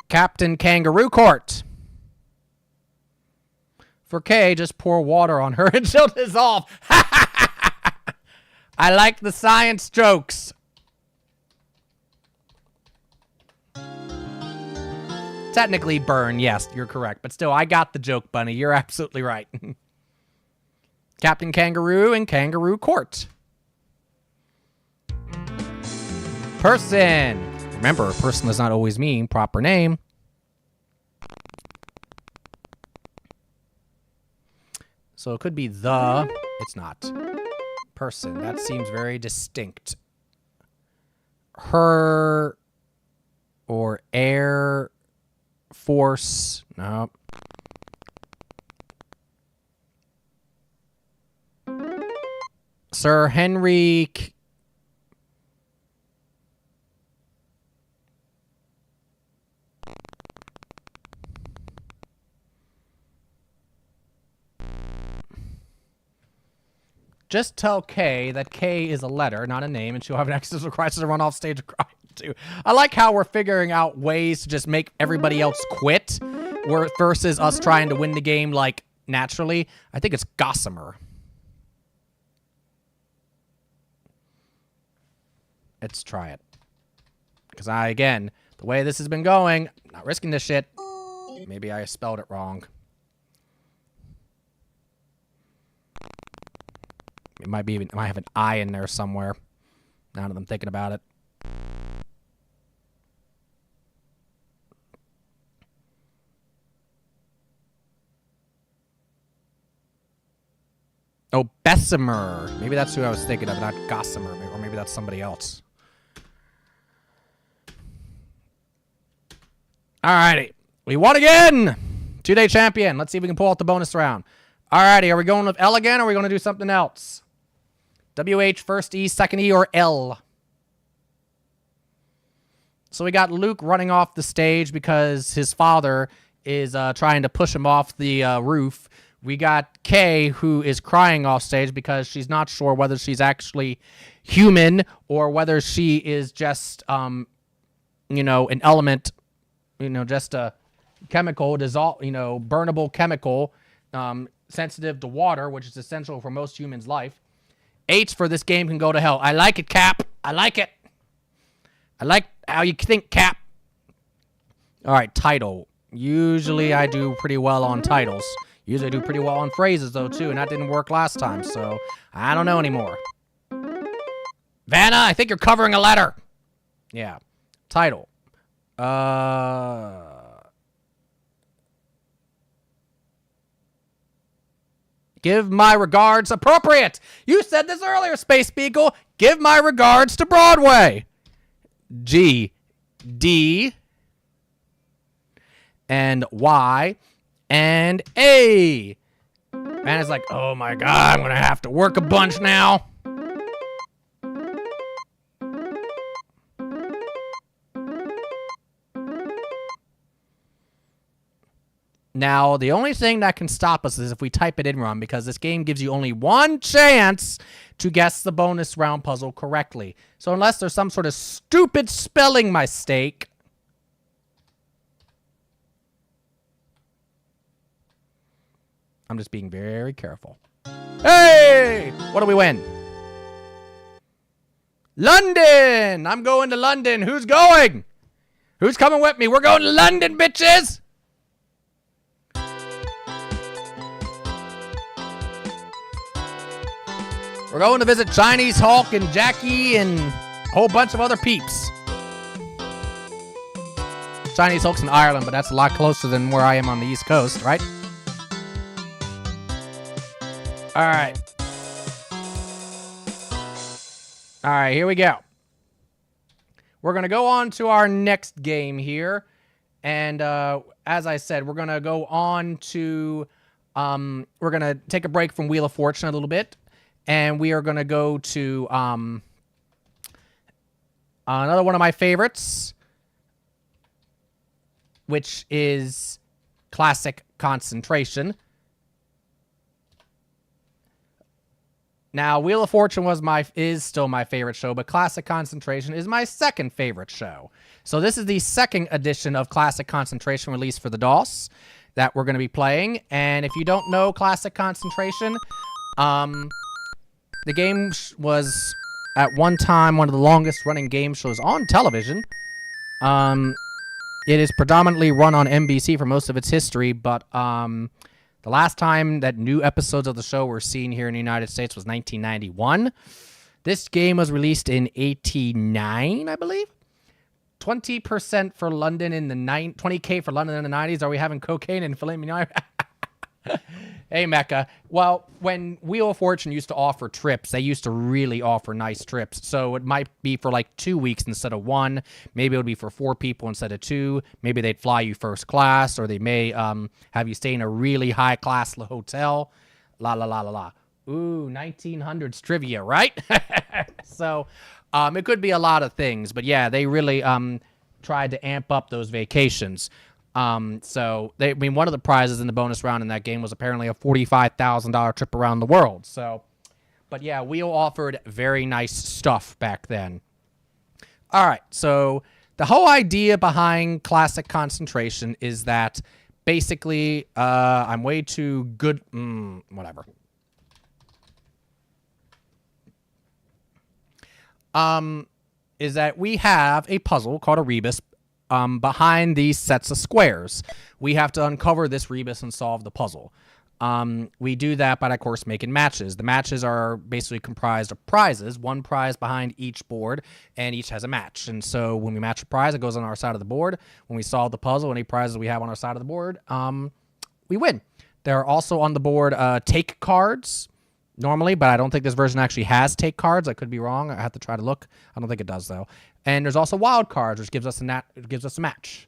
Captain Kangaroo Court. For K, just pour water on her and she'll dissolve. I like the science jokes. Technically burn, yes, you're correct. But still, I got the joke, Bunny. You're absolutely right. Captain Kangaroo and Kangaroo Court. Person. Remember, a person does not always mean proper name. So it could be the. It's not. Person. That seems very distinct. Her or Air Force. No. Sir Henry Just tell Kay that K is a letter, not a name, and she'll have an existential crisis to run off stage crying too. I like how we're figuring out ways to just make everybody else quit versus us trying to win the game, like, naturally. I think it's DOSember. Let's try it. Because again, the way this has been going, I'm not risking this shit. Maybe I spelled it wrong. It might have an I in there somewhere. Now that I'm thinking about it. Oh, Bessemer. Maybe that's who I was thinking of, not Gossamer. Or maybe that's somebody else. Alrighty. We won again! 2-day champion. Let's see if we can pull out the bonus round. Alrighty, are we going with L again, or are we going to do something else? WH, first E, second E, or L? So we got Luke running off the stage because his father is trying to push him off the roof. We got Kay, who is crying off stage because she's not sure whether she's actually human or whether she is just, you know, an element, you know, just a chemical, burnable chemical, sensitive to water, which is essential for most humans' life. H for this game can go to hell. I like it, Cap. I like it. I like how you think, Cap. All right, title. Usually I do pretty well on titles. Usually I do pretty well on phrases, though, too, and that didn't work last time, so I don't know anymore. Vanna, I think you're covering a letter. Yeah. Title. Give my regards. Appropriate. You said this earlier, Space Beagle. Give my regards to Broadway. G, D, and Y, and A. And it's like, oh my God, I'm going to have to work a bunch now. Now, the only thing that can stop us is if we type it in wrong, because this game gives you only one chance to guess the bonus round puzzle correctly. So unless there's some sort of stupid spelling mistake, I'm just being very careful. Hey! What do we win? London! I'm going to London. Who's going? Who's coming with me? We're going to London, bitches! We're going to visit Chinese Hulk and Jackie and a whole bunch of other peeps. Chinese Hulk's in Ireland, but that's a lot closer than where I am on the East Coast, right? All right. All right, here we go. We're going to go on to our next game here. And as I said, we're going to go on to... we're going to take a break from Wheel of Fortune a little bit. And we are going to go to another one of my favorites, which is Classic Concentration. Now, Wheel of Fortune is still my favorite show, but Classic Concentration is my second favorite show. So this is the second edition of Classic Concentration released for the DOS that we're going to be playing. And if you don't know Classic Concentration, the game was, at one time, one of the longest-running game shows on television. It is predominantly run on NBC for most of its history, but the last time that new episodes of the show were seen here in the United States was 1991. This game was released in 89, I believe. 20% for London in the 20K for London in the 90s. Are we having cocaine and filet mignon? Hey, Mecca. Well, when Wheel of Fortune used to offer trips, they used to really offer nice trips. So it might be for like 2 weeks instead of one. Maybe it would be for 4 people instead of 2. Maybe they'd fly you first class, or they may have you stay in a really high-class hotel. La, la, la, la, la. Ooh, 1900s trivia, right? So it could be a lot of things. But yeah, they really tried to amp up those vacations. So one of the prizes in the bonus round in that game was apparently a $45,000 trip around the world. So But yeah, Wheel offered very nice stuff back then. All right, so the whole idea behind classic concentration is that basically I'm way too good. Whatever. Is that we have a puzzle called a rebus behind these sets of squares. We have to uncover this rebus and solve the puzzle. We do that by, of course, making matches. The matches are basically comprised of prizes, one prize behind each board, and each has a match. And so when we match a prize, it goes on our side of the board. When we solve the puzzle, any prizes we have on our side of the board, we win. There are also on the board take cards normally, but I don't think this version actually has take cards. I could be wrong. I have to try to look. I don't think it does, though. And there's also wild cards, which gives us a match.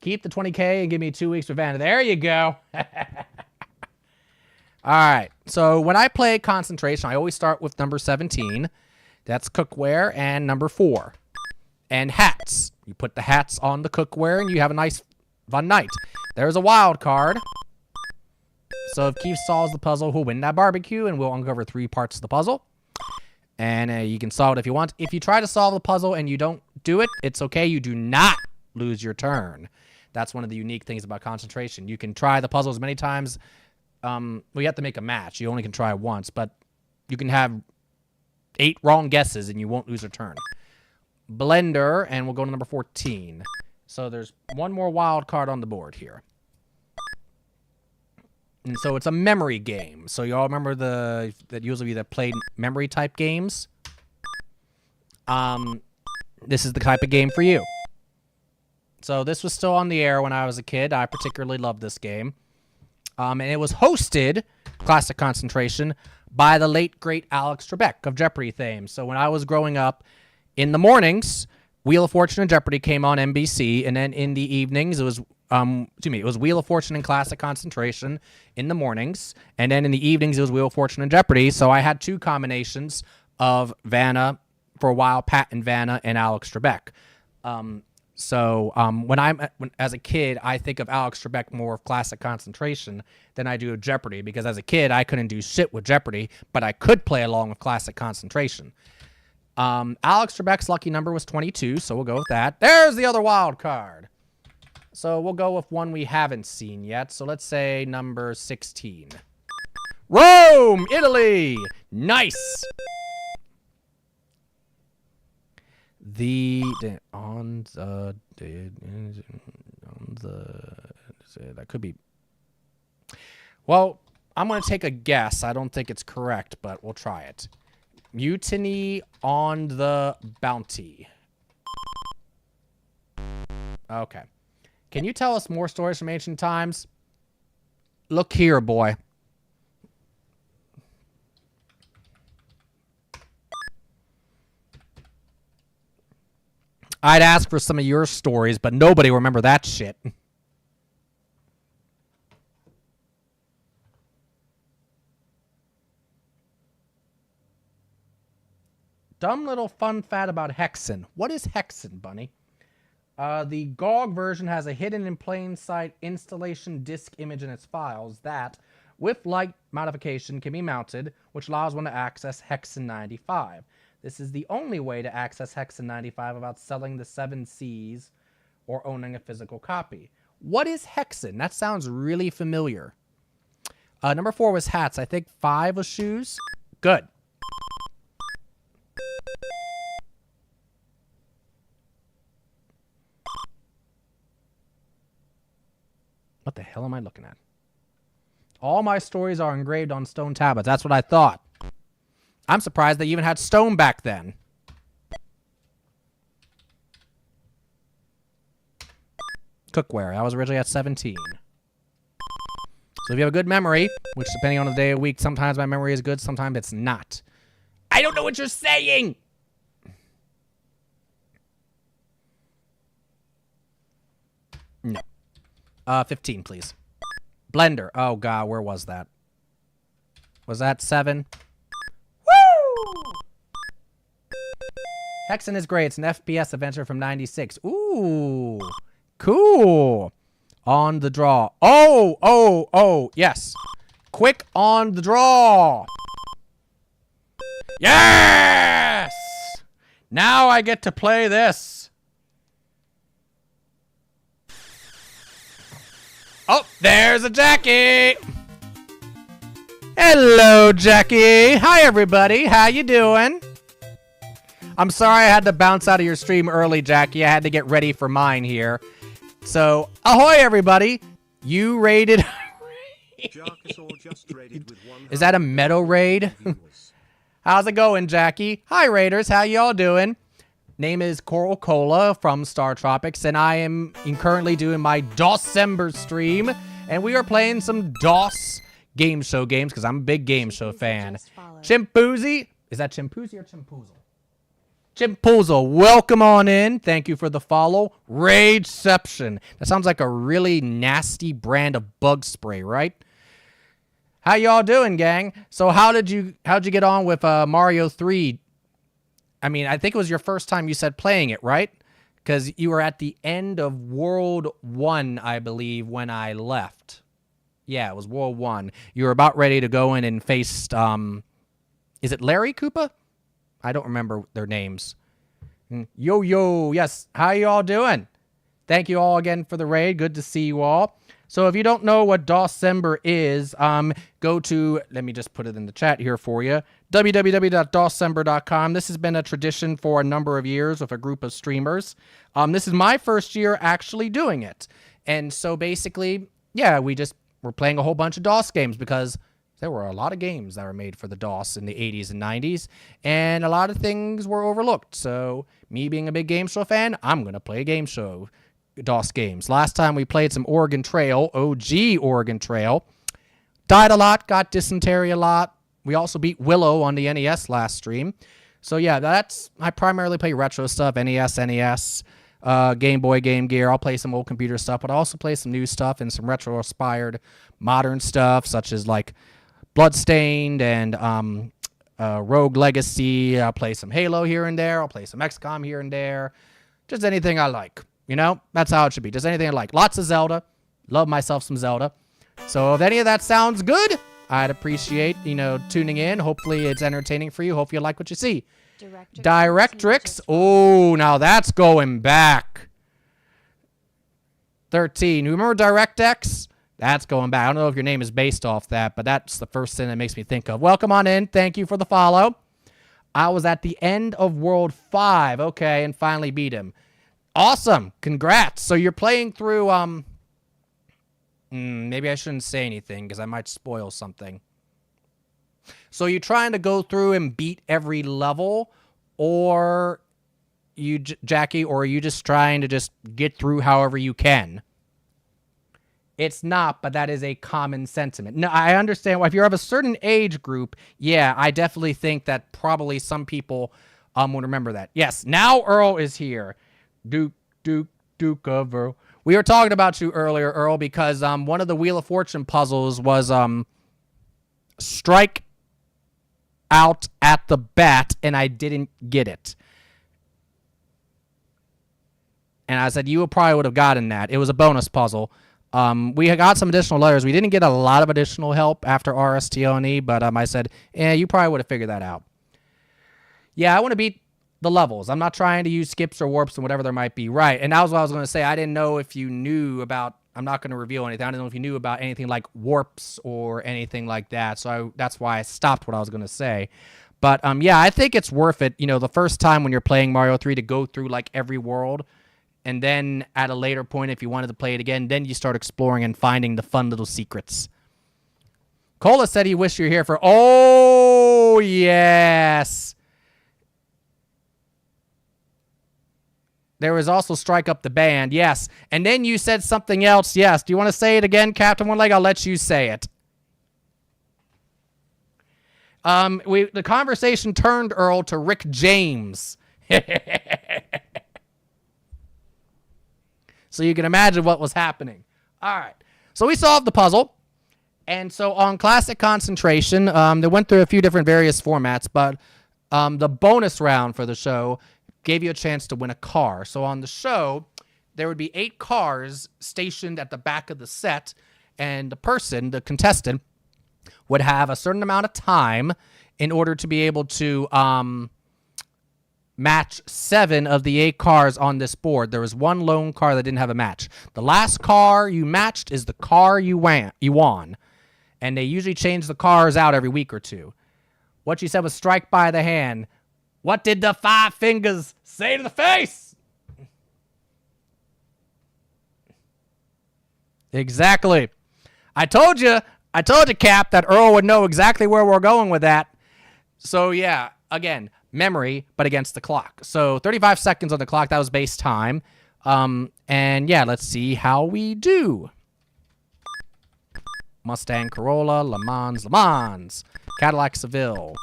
Keep the 20K and give me 2 weeks for Vanna. There you go. All right, so when I play concentration, I always start with number 17. That's cookware, and number 4. And hats. You put the hats on the cookware, and you have a nice, fun night. There's a wild card. So if Keith solves the puzzle, he'll win that barbecue, and we'll uncover 3 parts of the puzzle. And you can solve it if you want. If you try to solve the puzzle and you don't do it, it's okay. You do not lose your turn. That's one of the unique things about concentration. You can try the puzzle as many times. Well, you have to make a match. You only can try once, but you can have 8 wrong guesses and you won't lose your turn. Blender, and we'll go to number 14. So there's one more wild card on the board here. And so it's a memory game. So you all remember that usually that played memory type games? This is the type of game for you. So this was still on the air when I was a kid. I particularly loved this game. And it was hosted, Classic Concentration, by the late, great Alex Trebek of Jeopardy fame. So when I was growing up, in the mornings, Wheel of Fortune and Jeopardy came on NBC, and then in the evenings, it was Wheel of Fortune and Classic Concentration in the mornings, and then in the evenings, it was Wheel of Fortune and Jeopardy. So I had 2 combinations of Vanna, for a while, Pat and Vanna, and Alex Trebek. When as a kid, I think of Alex Trebek more of Classic Concentration than I do of Jeopardy, because as a kid, I couldn't do shit with Jeopardy, but I could play along with Classic Concentration. Alex Trebek's lucky number was 22, so we'll go with that. There's the other wild card. So we'll go with one we haven't seen yet. So let's say number 16. Rome, Italy. Nice. That could be. Well, I'm going to take a guess. I don't think it's correct, but we'll try it. Mutiny on the Bounty. Okay. Can you tell us more stories from ancient times? Look here, boy. I'd ask for some of your stories, but nobody will remember that shit. Dumb little fun fact about Hexen. What is Hexen, Bunny? The GOG version has a hidden in plain sight installation disk image in its files that, with light modification, can be mounted, which allows one to access Hexen 95. This is the only way to access Hexen 95 without selling the 7 Cs or owning a physical copy. What is Hexen? That sounds really familiar. Number 4 was hats. I think 5 was shoes. Good. What the hell am I looking at? All my stories are engraved on stone tablets. That's what I thought. I'm surprised they even had stone back then. Cookware. I was originally at 17. So if you have a good memory, which depending on the day of week, sometimes my memory is good, sometimes it's not. I don't know what you're saying! No. 15, please. Blender. Oh, God, where was that? Was that 7? Woo! Hexen is great. It's an FPS adventure from 96. Ooh. Cool. On the draw. Oh, oh, oh, yes. Quick on the draw. Yes! Now I get to play this. Oh, there's a Jackie. Hello, Jackie. Hi, everybody. How you doing? I'm sorry I had to bounce out of your stream early, Jackie. I had to get ready for mine here. So, ahoy, everybody. You raided... Is that a meadow raid? How's it going, Jackie? Hi, Raiders. How y'all doing? Name is Coral Cola from Star Tropics, and I am currently doing my DOSember stream, and we are playing some DOS game show games, because I'm a big game show fan. Chimpoozy. Is that Chimpoozy or Chimpoozle? Chimpoozle, welcome on in. Thank you for the follow. Rageception. That sounds like a really nasty brand of bug spray, right? How y'all doing, gang? So how'd you get on with Mario 3? I mean, I think it was your first time you said playing it, right? Because you were at the end of World 1, I believe, when I left. Yeah, it was World 1. You were about ready to go in and face, is it Larry Koopa? I don't remember their names. Yo, yes. How y'all doing? Thank you all again for the raid. Good to see you all. So if you don't know what DOSember is, go to, let me just put it in the chat here for you, www.dosember.com. This has been a tradition for a number of years with a group of streamers. This is my first year actually doing it. And so basically, yeah, we're playing a whole bunch of DOS games because there were a lot of games that were made for the DOS in the 80s and 90s, and a lot of things were overlooked. So me being a big game show fan, I'm going to play a game show DOS games. Last time we played some Oregon Trail, OG Oregon Trail. Died a lot, got dysentery a lot. We also beat Willow on the NES last stream. So yeah, I primarily play retro stuff, NES, Game Boy, Game Gear. I'll play some old computer stuff, but I also play some new stuff and some retro-inspired modern stuff, such as like Bloodstained and Rogue Legacy. I'll play some Halo here and there. I'll play some XCOM here and there. Just anything I like. You know, that's how it should be. Just anything I like. Lots of Zelda. Love myself some Zelda. So if any of that sounds good, I'd appreciate, tuning in. Hopefully it's entertaining for you. Hope you like what you see. Directrix. Oh, now that's going back. 13. You remember DirectX? That's going back. I don't know if your name is based off that, but that's the first thing that makes me think of. Welcome on in. Thank you for the follow. I was at the end of World 5. Okay, and finally beat him. Awesome. Congrats. So you're playing through, maybe I shouldn't say anything because I might spoil something. So you're trying to go through and beat every level, or Jackie, or are you just trying to just get through however you can? It's not, but that is a common sentiment. No, I understand. If you're of a certain age group, yeah, I definitely think that probably some people would remember that. Yes, now Earl is here. Duke of Earl. We were talking about you earlier, Earl, because one of the Wheel of Fortune puzzles was strike out at the bat, and I didn't get it. And I said, you probably would have gotten that. It was a bonus puzzle. We got some additional letters. We didn't get a lot of additional help after RSTONE, but I said, you probably would have figured that out. Yeah, I want to beat the levels. I'm not trying to use skips or warps and whatever there might be. Right, and that was what I was going to say. I didn't know if you knew about, I'm not going to reveal anything. I didn't know if you knew about anything like warps or anything like that, so that's why I stopped what I was going to say. But, yeah, I think it's worth it, the first time when you're playing Mario 3 to go through, like, every world. And then at a later point, if you wanted to play it again, then you start exploring and finding the fun little secrets. Cola said he wished you were here for... Oh, yes. There was also Strike Up the Band. Yes. And then you said something else. Yes. Do you want to say it again, Captain One Leg? I'll let you say it. The conversation turned, Earl, to Rick James. So you can imagine what was happening. All right. So we solved the puzzle. And so on Classic Concentration, they went through a few different various formats, but the bonus round for the show gave you a chance to win a car. So on the show, there would be 8 cars stationed at the back of the set, and the contestant, would have a certain amount of time in order to be able to match 7 of the 8 cars on this board. There was one lone car that didn't have a match. The last car you matched is the car you won. And they usually change the cars out every week or two. What you said was strike by the hand. What did the 5 fingers say to the face? Exactly. I told you, Cap, that Earl would know exactly where we're going with that. So, yeah, again, memory, but against the clock. So, 35 seconds on the clock. That was base time. And, yeah, let's see how we do. Mustang, Corolla, Le Mans, Cadillac, Seville.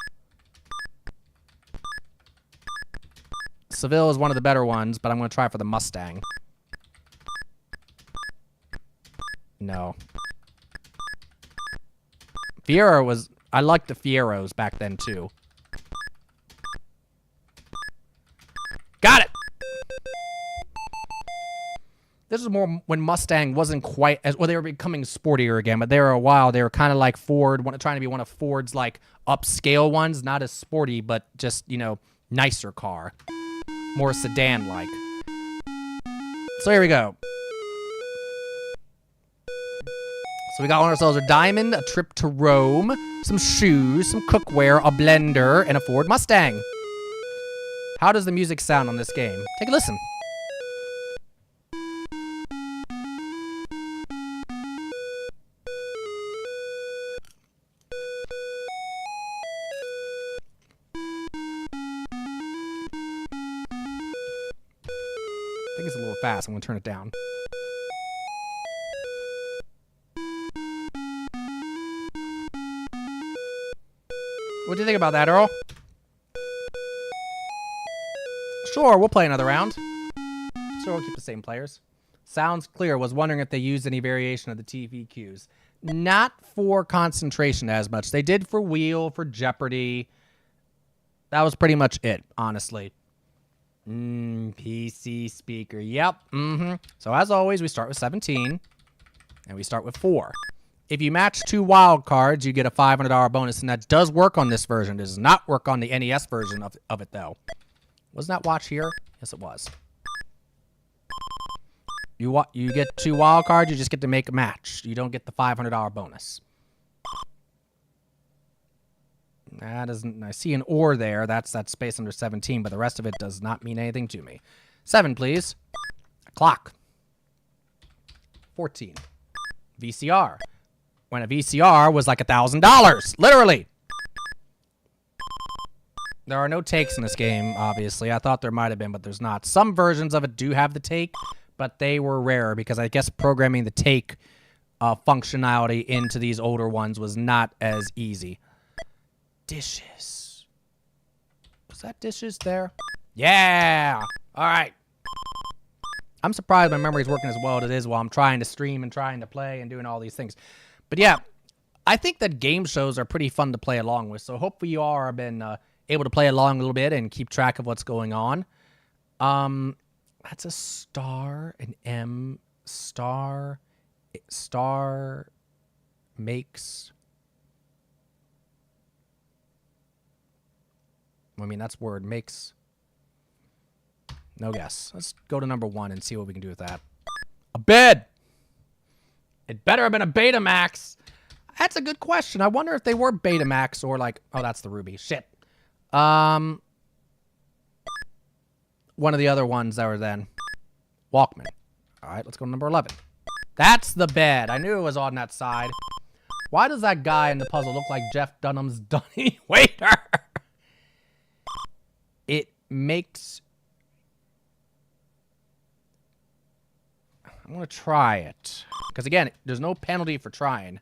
Seville is one of the better ones, but I'm going to try for the Mustang. No. Fiero was... I liked the Fieros back then, too. Got it! This is more when Mustang wasn't quite as... Well, they were becoming sportier again, but there were a while. They were kind of like Ford, trying to be one of Ford's, like, upscale ones. Not as sporty, but just, you know, nicer car. More sedan-like. So here we go. So we got ourselves a diamond, a trip to Rome, some shoes, some cookware, a blender, and a Ford Mustang. How does the music sound on this game? Take a listen. I think it's a little fast. I'm going to turn it down. What do you think about that, Earl? Sure, we'll play another round. Sure, we'll keep the same players. Sounds clear. Was wondering if they used any variation of the TV cues. Not for concentration as much. They did for Wheel, for Jeopardy. That was pretty much it, honestly. PC speaker. Yep. So as always, we start with 17. And we start with 4. If you match 2 wild cards, you get a $500 bonus, and that does work on this version. It does not work on the NES version of it, though. Wasn't that watch here? Yes, it was. You get 2 wild cards, you just get to make a match. You don't get the $500 bonus. That doesn't. I see an or there. That's that space under 17, but the rest of it does not mean anything to me. 7, please. A clock. 14. VCR. When a VCR was like $1,000, literally. There are no takes in this game, obviously. I thought there might have been, but there's not. Some versions of it do have the take, but they were rare because I guess programming the take functionality into these older ones was not as easy. Dishes. Was that dishes there? Yeah! All right. I'm surprised my memory's working as well as it is while I'm trying to stream and trying to play and doing all these things. But yeah, I think that game shows are pretty fun to play along with. So hopefully you all have been able to play along a little bit and keep track of what's going on. That's a star, an M, star makes... I mean, that's word, makes... No guess. Let's go to number 1 and see what we can do with that. A bed! It better have been a Betamax. That's a good question. I wonder if they were Betamax or like... Oh, that's the Ruby. Shit. One of the other ones that were then. Walkman. All right, let's go to number 11. That's the bed. I knew it was on that side. Why does that guy in the puzzle look like Jeff Dunham's Dunny Waiter? It makes... I'm going to try it. Because, again, there's no penalty for trying.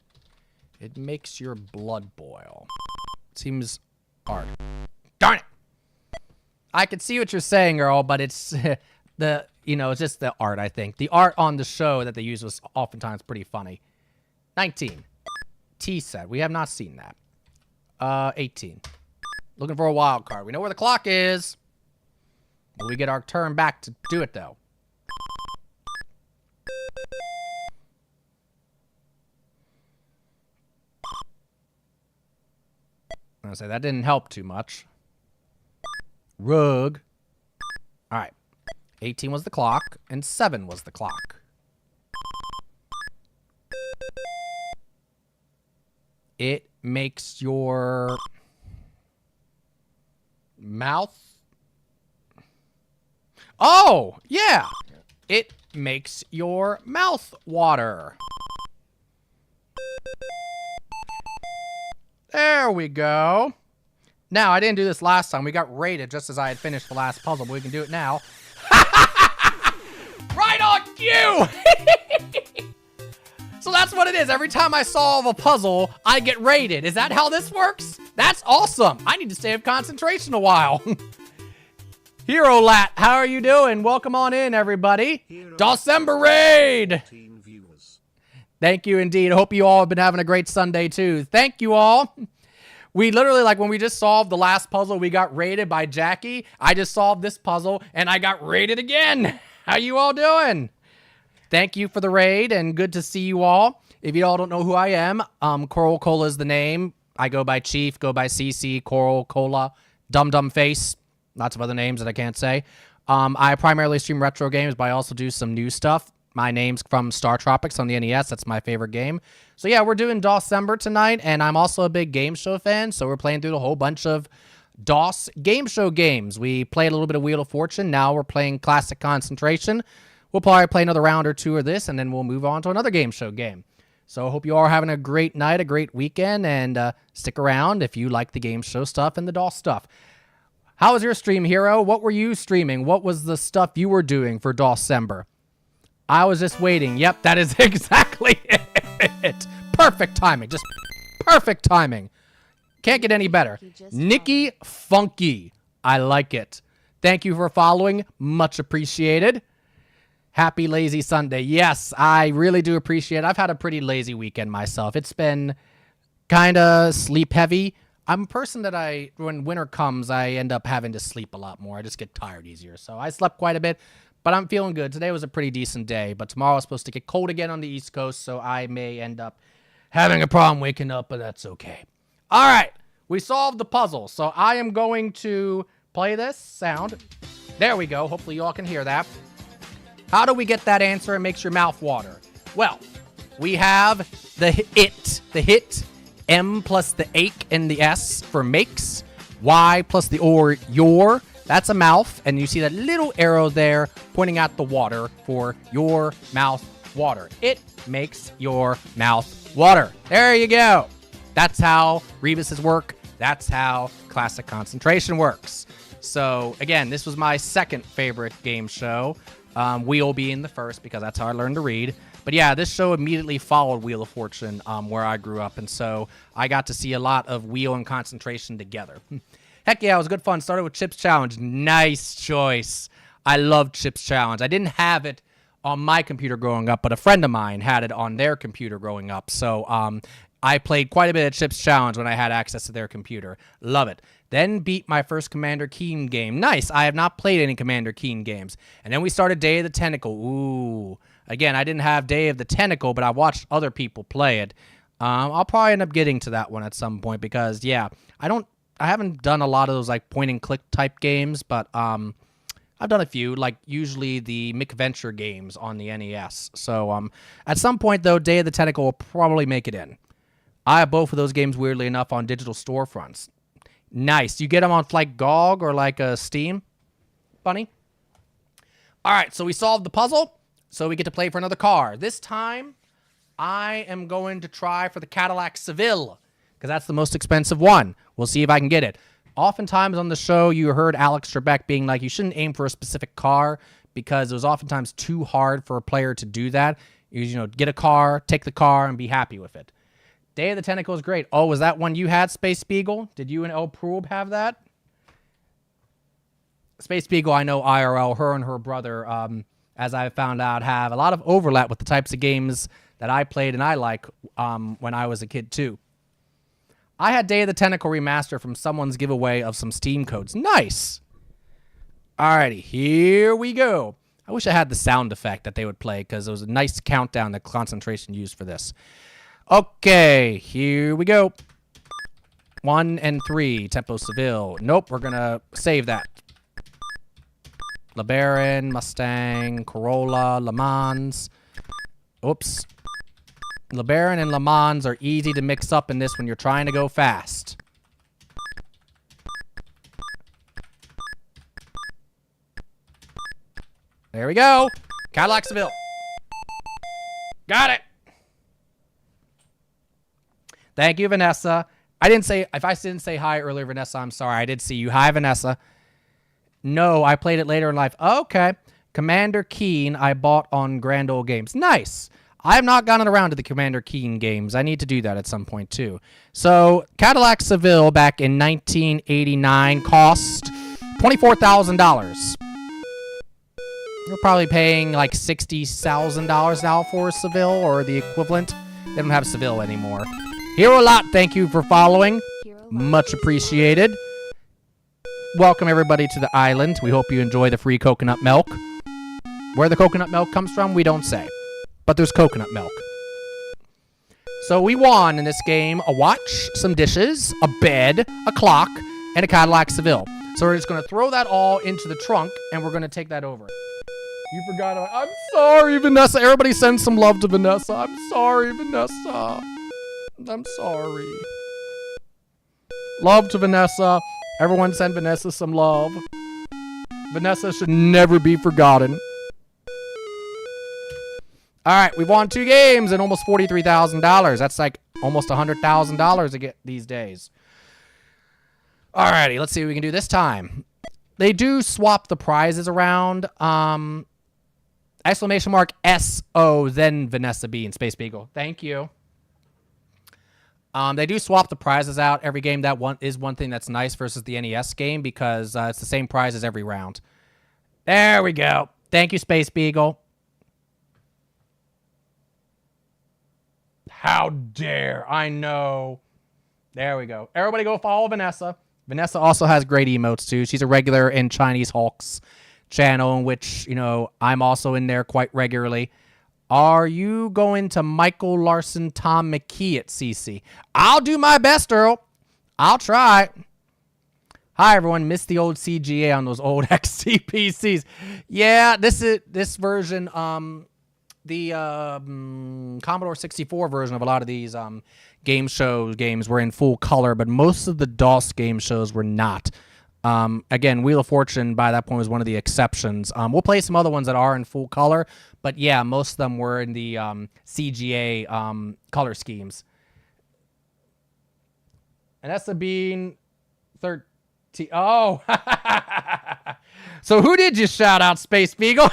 It makes your blood boil. Seems hard. Darn it! I can see what you're saying, Earl, but it's it's just the art, I think. The art on the show that they use was oftentimes pretty funny. 19. T set. We have not seen that. 18. Looking for a wild card. We know where the clock is. Will we get our turn back to do it, though? gonna say that didn't help too much. Rug. All right. 18 was the clock, and 7 was the clock. It makes your mouth. Oh, yeah. It makes your mouth water. There we go. Now, I didn't do this last time. We got rated just as I had finished the last puzzle, but we can do it now. Right on cue! So that's what it is. Every time I solve a puzzle, I get rated. Is that how this works? That's awesome. I need to save concentration a while. Hero Lat, how are you doing? Welcome on in, everybody. DOSember raid! Thank you indeed. I hope you all have been having a great Sunday too. Thank you all. We literally, like when we just solved the last puzzle, we got rated by Jackie. I just solved this puzzle and I got rated again. How you all doing? Thank you for the raid and good to see you all. If you all don't know who I am, Coral Cola is the name. I go by Chief, go by CC, Coral Cola, Dum Dum Face. Lots of other names that I can't say. I primarily stream retro games, but I also do some new stuff. My name's from Star Tropics on the NES. That's my favorite game. So yeah, we're doing DOSember tonight, and I'm also a big game show fan, so we're playing through a whole bunch of DOS game show games. We played a little bit of Wheel of Fortune. Now we're playing Classic Concentration. We'll probably play another round or two of this, and then we'll move on to another game show game. So I hope you all are having a great night, a great weekend, and stick around if you like the game show stuff and the DOS stuff. How was your stream, Hero? What were you streaming? What was the stuff you were doing for DOSember? I was just waiting. Yep, that is exactly it. Perfect timing. Just perfect timing. Can't get any better. Nikki Funky. I like it. Thank you for following. Much appreciated. Happy lazy Sunday. Yes, I really do appreciate it. I've had a pretty lazy weekend myself. It's been kind of sleep heavy. I'm a person that when winter comes, I end up having to sleep a lot more. I just get tired easier. So I slept quite a bit, but I'm feeling good. Today was a pretty decent day, but tomorrow is supposed to get cold again on the East Coast, so I may end up having a problem waking up, but that's okay. All right, we solved the puzzle, so I am going to play this sound. There we go. Hopefully you all can hear that. How do we get that answer and makes your mouth water? Well, we have the hit, M plus the ache and the S for makes, Y plus the or your, that's a mouth, and you see that little arrow there pointing at the water for your mouth water. It makes your mouth water. There you go. That's how Rebus's work. That's how Classic Concentration works. So, again, this was my second favorite game show. Wheel being the first, because that's how I learned to read. But yeah, this show immediately followed Wheel of Fortune, where I grew up, and so I got to see a lot of Wheel and Concentration together. Heck yeah, it was good fun. Started with Chips Challenge. Nice choice. I love Chips Challenge. I didn't have it on my computer growing up, but a friend of mine had it on their computer growing up, so I played quite a bit of Chips Challenge when I had access to their computer. Love it. Then beat my first Commander Keen game. Nice. I have not played any Commander Keen games. And then we started Day of the Tentacle. Ooh. Again, I didn't have Day of the Tentacle, but I watched other people play it. I'll probably end up getting to that one at some point because, yeah, I haven't done a lot of those, like, point-and-click type games, but I've done a few, like, usually the McVenture games on the NES. So, at some point, though, Day of the Tentacle will probably make it in. I have both of those games, weirdly enough, on digital storefronts. Nice. You get them on like GOG or like Steam? Funny. All right, so we solved the puzzle, so we get to play for another car. This time, I am going to try for the Cadillac Seville, because that's the most expensive one. We'll see if I can get it. Oftentimes on the show, you heard Alex Trebek being like, you shouldn't aim for a specific car, because it was oftentimes too hard for a player to do that. You know, get a car, take the car, and be happy with it. Day of the Tentacle is great. Oh, was that one you had, Space Beagle? Did you and El Proob have that? Space Beagle, I know IRL, her and her brother, as I found out, have a lot of overlap with the types of games that I played and I like when I was a kid, too. I had Day of the Tentacle Remaster from someone's giveaway of some Steam codes. Nice! Alrighty, here we go. I wish I had the sound effect that they would play, because it was a nice countdown that Concentration used for this. Okay, here we go. 1 and 3, Tempo Seville. Nope, we're gonna save that. LeBaron, Mustang, Corolla, Le Mans. Oops. LeBaron and Le Mans are easy to mix up in this when you're trying to go fast. There we go. Cadillac Seville. Got it. Thank you, Vanessa. If I didn't say hi earlier, Vanessa, I'm sorry. I did see you. Hi, Vanessa. No, I played it later in life. Okay. Commander Keen, I bought on Grand Ole Games. Nice. I have not gotten around to the Commander Keen games. I need to do that at some point, too. So, Cadillac Seville back in 1989 cost $24,000. You're probably paying like $60,000 now for Seville or the equivalent. They don't have Seville anymore. Hero Lot, thank you for following. Much appreciated. Welcome everybody to the island. We hope you enjoy the free coconut milk. Where the coconut milk comes from, we don't say. But there's coconut milk. So we won in this game a watch, some dishes, a bed, a clock, and a Cadillac Seville. So we're just going to throw that all into the trunk, and we're going to take that over. You forgot about... I'm sorry, Vanessa. Everybody send some love to Vanessa. I'm sorry, Vanessa. I'm sorry. Love to Vanessa. Everyone send Vanessa some love. Vanessa should never be forgotten. All right, we've won 2 games and almost $43,000. That's like almost $100,000 to get these days. All righty, let's see what we can do this time. They do swap the prizes around. Exclamation mark S-O, then Vanessa B and Space Beagle. Thank you. They do swap the prizes out every game. That is one thing that's nice versus the NES game because it's the same prizes every round. There we go. Thank you, Space Beagle. How dare. I know. There we go. Everybody go follow Vanessa. Vanessa also has great emotes, too. She's a regular in Chinese Hulk's channel, in which, you know, I'm also in there quite regularly. Are you going to Michael Larson, Tom McKee at CC? I'll do my best, Earl. I'll try. Hi, everyone. Missed the old CGA on those old XT PCs. Yeah, this version, the Commodore 64 version of a lot of these games were in full color, but most of the DOS game shows were not. Again, Wheel of Fortune by that point was one of the exceptions. We'll play some other ones that are in full color, but yeah, most of them were in the CGA color schemes. And that's the Bean 13. Oh, so who did you shout out, Space Beagle?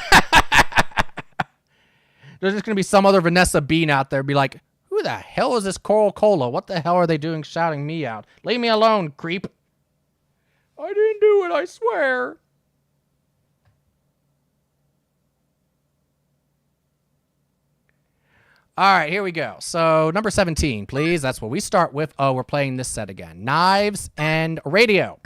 There's just going to be some other Vanessa Bean out there be like, who the hell is this Coral Cola? What the hell are they doing shouting me out? Leave me alone, creep. I didn't do it, I swear. All right, here we go. So, number 17, please. That's what we start with. Oh, we're playing this set again. Knives and radio.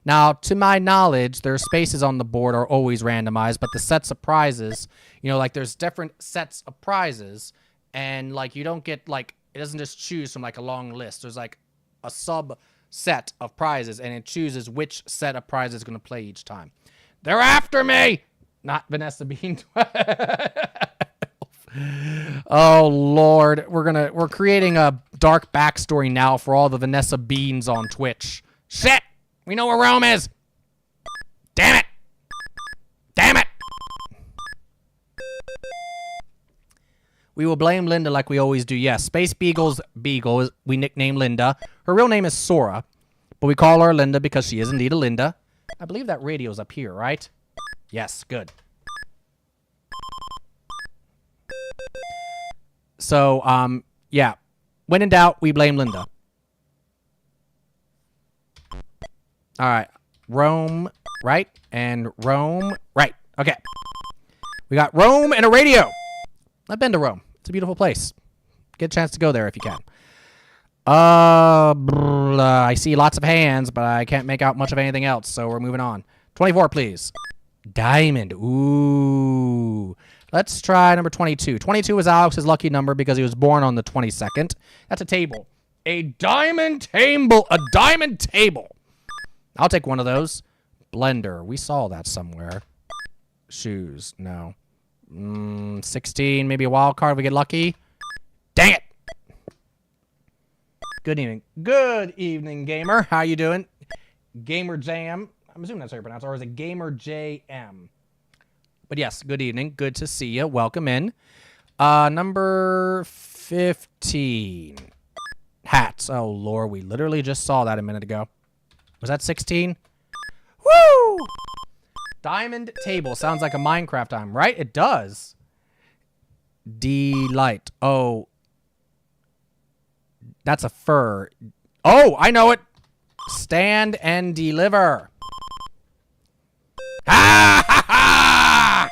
Now, to my knowledge, their spaces on the board are always randomized, but the sets of prizes, you know, like there's different sets of prizes, and like you don't get like, it doesn't just choose from like a long list. There's like a subset of prizes, and it chooses which set of prizes is going to play each time. They're after me! Not Vanessa Bean 12. Oh, Lord. We're creating a dark backstory now for all the Vanessa Beans on Twitch. Shit! We know where Rome is. Damn it. Damn it. We will blame Linda like we always do. Yes, Space Beagle's Beagle, we nickname Linda. Her real name is Sora, but we call her Linda because she is indeed a Linda. I believe that radio's up here, right? Yes, good. So, yeah. When in doubt, we blame Linda. All right, Rome, right, and Rome, right. Okay, we got Rome and a radio. I've been to Rome. It's a beautiful place. Get a chance to go there if you can. I see lots of hands, but I can't make out much of anything else, so we're moving on. 24, please. Diamond. Ooh. Let's try number 22. 22 is Alex's lucky number because he was born on the 22nd. That's a table. A diamond table. A diamond table. I'll take one of those. Blender. We saw that somewhere. Shoes. No. 16. Maybe a wild card if we get lucky. Dang it. Good evening. Good evening, gamer. How you doing? Gamer Jam. I'm assuming that's how you pronounce it. Or is it Gamer JM? But yes, good evening. Good to see you. Welcome in. Number 15. Hats. Oh, Lord. We literally just saw that a minute ago. Was that 16? Woo! Diamond table. Sounds like a Minecraft time, right? It does. Delight. Oh. That's a fur. Oh, I know it. Stand and deliver. Ha ha ha!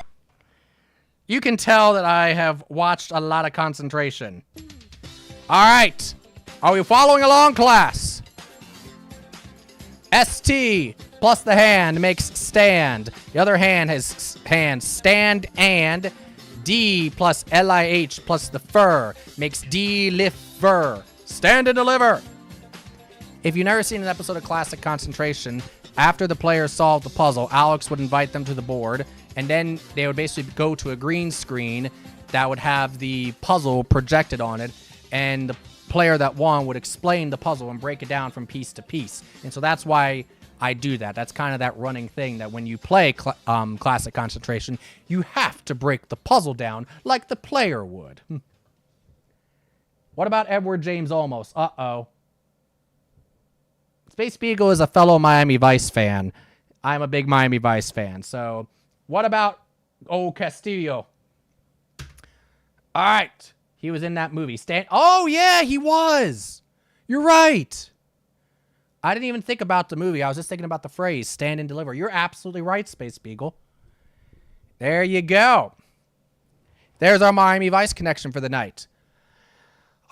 You can tell that I have watched a lot of concentration. All right. Are we following along, class? ST plus the hand makes stand. The other hand has hand. Stand and D plus LIH plus the fur makes deliver. Stand and deliver. If you've never seen an episode of Classic Concentration, after the players solved the puzzle, Alex would invite them to the board, and then they would basically go to a green screen that would have the puzzle projected on it, and the player that won would explain the puzzle and break it down from piece to piece. And so that's why I do that. That's kind of that running thing that when you play Classic Concentration, you have to break the puzzle down like the player would. What about Edward James Olmos? Uh-oh. Space Beagle is a fellow Miami Vice fan. I'm a big Miami Vice fan. So, what about old Castillo? All right. He was in that movie. Oh, yeah, he was. You're right. I didn't even think about the movie. I was just thinking about the phrase, stand and deliver. You're absolutely right, Space Beagle. There you go. There's our Miami Vice connection for the night.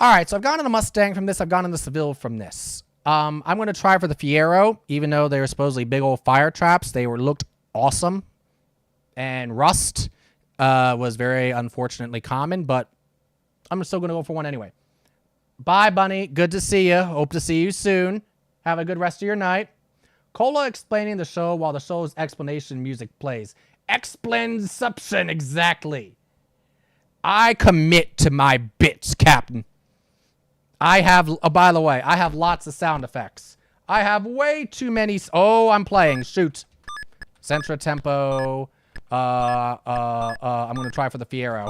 All right, so I've gone in the Mustang from this. I've gone in the Seville from this. I'm going to try for the Fiero, even though they were supposedly big old fire traps. They looked awesome. And Rust was very unfortunately common, but I'm still going to go for one anyway. Bye, Bunny. Good to see you. Hope to see you soon. Have a good rest of your night. Cola explaining the show while the show's explanation music plays. Explanception, exactly. I commit to my bits, Captain. I have, oh, by the way, I have lots of sound effects. I have way too many. Oh, I'm playing. Shoot. Centra Tempo. I'm going to try for the Fiero.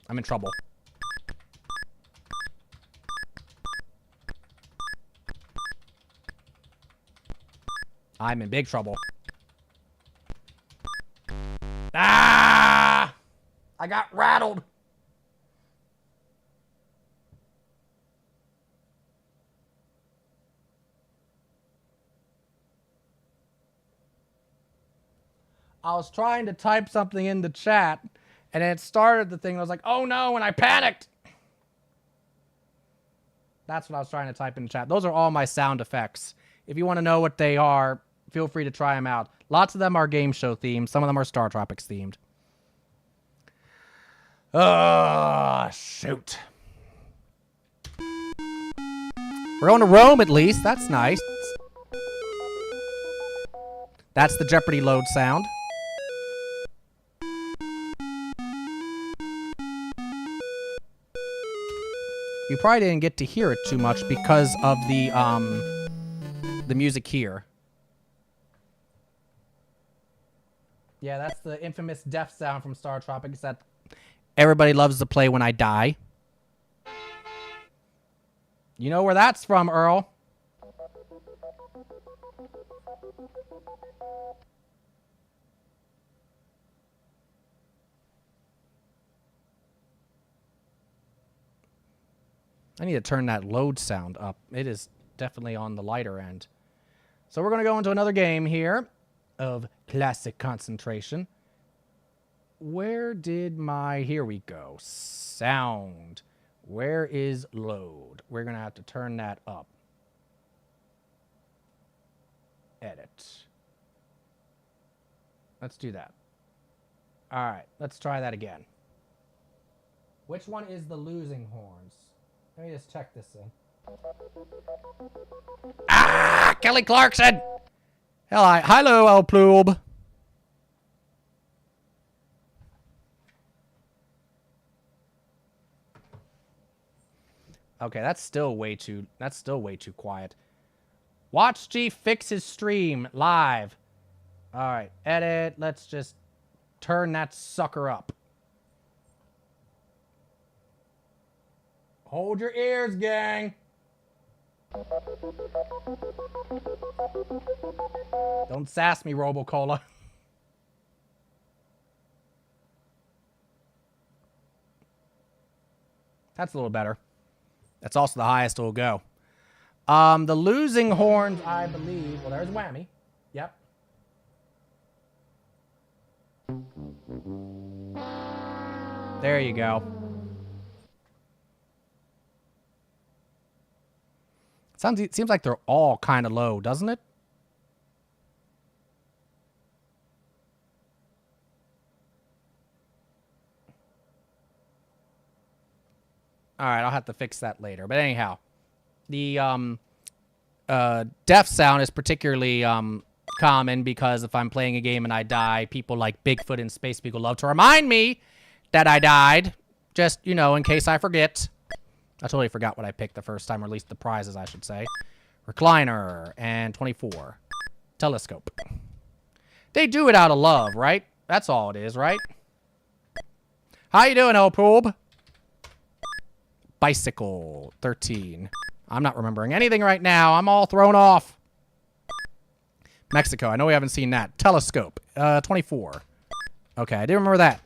I'm in trouble. I'm in big trouble. Ah! I got rattled. I was trying to type something in the chat, and it started the thing, and I was like, oh no, and I panicked. That's what I was trying to type in the chat. Those are all my sound effects. If you want to know what they are, feel free to try them out. Lots of them are game show themed. Some of them are Star Tropics themed. Shoot. We're going to Rome at least. That's nice. That's the Jeopardy load sound. You probably didn't get to hear it too much because of the music here. Yeah, that's the infamous death sound from Star Tropics that everybody loves to play when I die. You know where that's from, Earl. I need to turn that load sound up. It is definitely on the lighter end. So we're going to go into another game here of Classic Concentration. Where did my... Here we go. Sound. Where is load? We're going to have to turn that up. edit. Let's do that. All right, let's try that again. Which one is the losing horns? Let me just check this in. Ah, Kelly Clarkson! Hello, El Plube. Okay, that's still way too quiet. Watch G fix his stream live. All right, edit. Let's just turn that sucker up. Hold your ears, gang. Don't sass me, Robocola. That's a little better. That's also the highest it'll go. The losing horns, I believe. Well, there's Whammy. Yep. There you go. It seems like they're all kind of low, doesn't it? All right, I'll have to fix that later. But anyhow, the death sound is particularly common because if I'm playing a game and I die, people like Bigfoot and Space Beagle love to remind me that I died. Just, you know, in case I forget. I totally forgot what I picked the first time, or at least the prizes, I should say. Recliner and 24. Telescope. They do it out of love, right? That's all it is, right? How you doing, Elpoob? Bicycle, 13. I'm not remembering anything right now. I'm all thrown off. Mexico. I know we haven't seen that. Telescope, 24. Okay, I do remember that.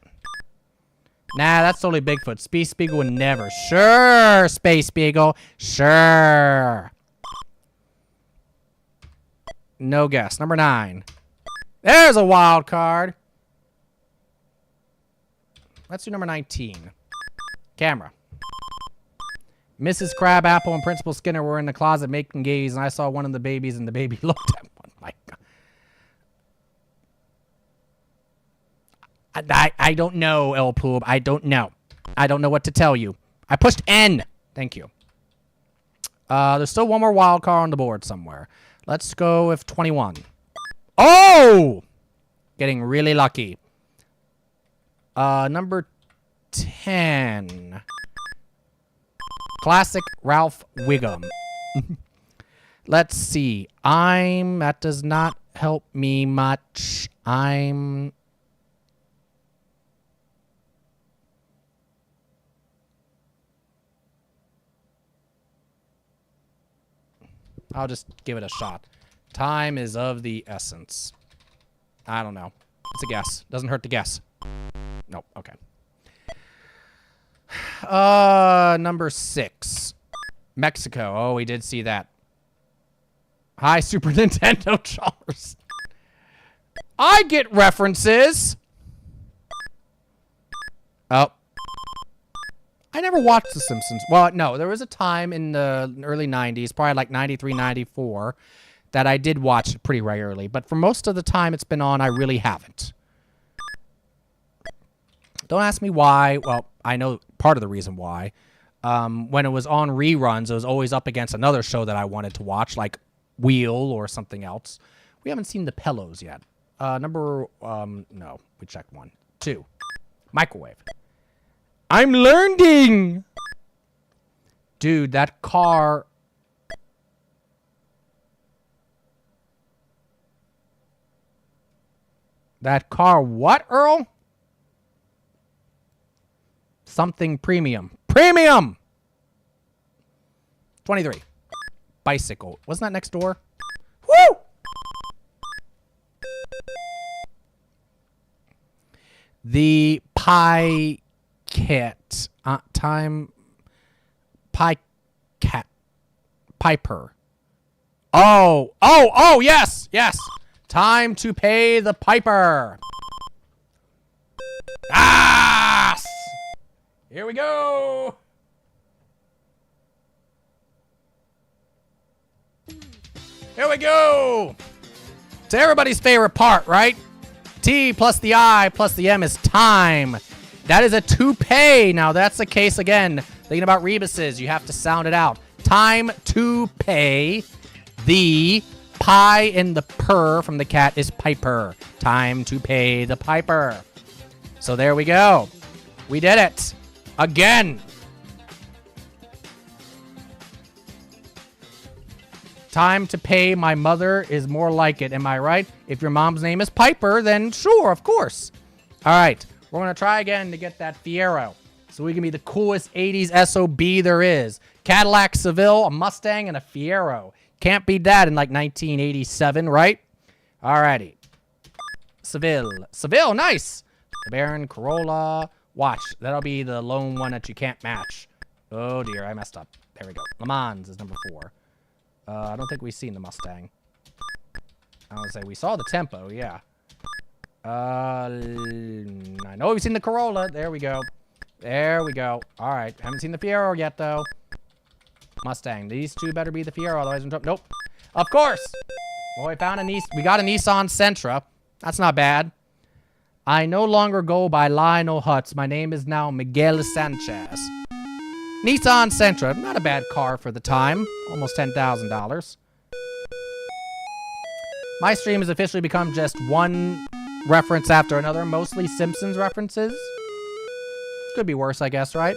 Nah, that's totally Bigfoot. Space Beagle would never. Sure, Space Beagle. Sure. No guess. Number 9. There's a wild card. Let's do number 19. Camera. Mrs. Crabapple and Principal Skinner were in the closet making gaze, and I saw one of the babies, and the baby looked at one. My God. I don't know, El Poob. I don't know. I don't know what to tell you. I pushed N. Thank you. There's still one more wild card on the board somewhere. Let's go with 21. Oh! Getting really lucky. Number 10. Classic Ralph Wiggum. Let's see. That does not help me much. I'll just give it a shot. Time is of the essence. I don't know. It's a guess. Doesn't hurt to guess. Nope. Okay. Number 6. Mexico. Oh, we did see that. Hi, Super Nintendo Charles. I get references. Oh. I never watched The Simpsons. Well, no, there was a time in the early 90s, probably like 93, 94, that I did watch it pretty regularly. But for most of the time it's been on, I really haven't. Don't ask me why. Well, I know part of the reason why. When it was on reruns, it was always up against another show that I wanted to watch, like Wheel or something else. We haven't seen the Pellos yet. No, we checked 1. 2. Microwave. I'm learning! Dude, that car... That car what, Earl? Something premium. Premium! 23. Bicycle. Wasn't that next door? Woo! The pie cat. Pie cat. Piper. Oh, yes, yes. Time to pay the piper. Ah! Here we go. Here we go. It's everybody's favorite part, right? T plus the I plus the M is time. That is a toupee. Now, that's the case, again, thinking about rebuses. You have to sound it out. Time to pay. The pie in the purr from the cat is piper. Time to pay the piper. So there we go. We did it. Again. Time to pay my mother is more like it. Am I right? If your mom's name is Piper, then sure, of course. All right. We're going to try again to get that Fiero. So we can be the coolest 80s SOB there is. Cadillac Seville, a Mustang, and a Fiero. Can't beat that in like 1987, right? All righty. Seville. Seville, nice. The Baron, Corolla. Watch. That'll be the lone one that you can't match. Oh, dear. I messed up. There we go. Le Mans is number 4. I don't think we've seen the Mustang. I would say we saw the Tempo, yeah. I know we've seen the Corolla. There we go. There we go. All right. Haven't seen the Fiero yet, though. Mustang. These two better be the Fiero, otherwise I'm nope. Of course. Well, we found we got a Nissan Sentra. That's not bad. I no longer go by Lionel Hutz. My name is now Miguel Sanchez. Nissan Sentra. Not a bad car for the time. Almost $10,000. My stream has officially become just one reference after another. Mostly Simpsons references. Could be worse, I guess, right?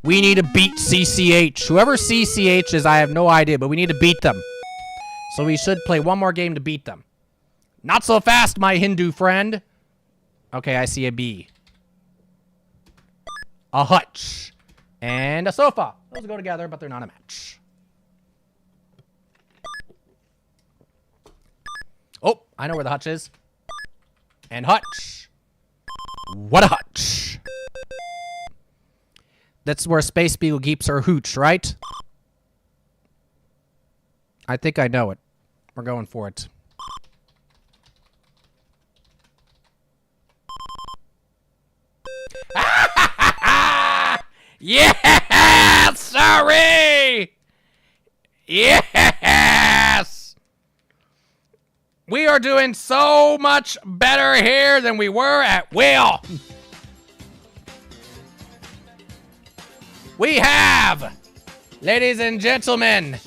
We need to beat CCH. Whoever CCH is, I have no idea, but we need to beat them. So we should play one more game to beat them. Not so fast, my Hindu friend. Okay, I see a B. A hutch. And a sofa. Those go together, but they're not a match. Oh, I know where the hutch is. And hutch. What a hutch. That's where Space Beagle keeps her hooch, right? I think I know it. We're going for it. Yes! Sorry! Yes! We are doing so much better here than we were at Will. We have, ladies and gentlemen,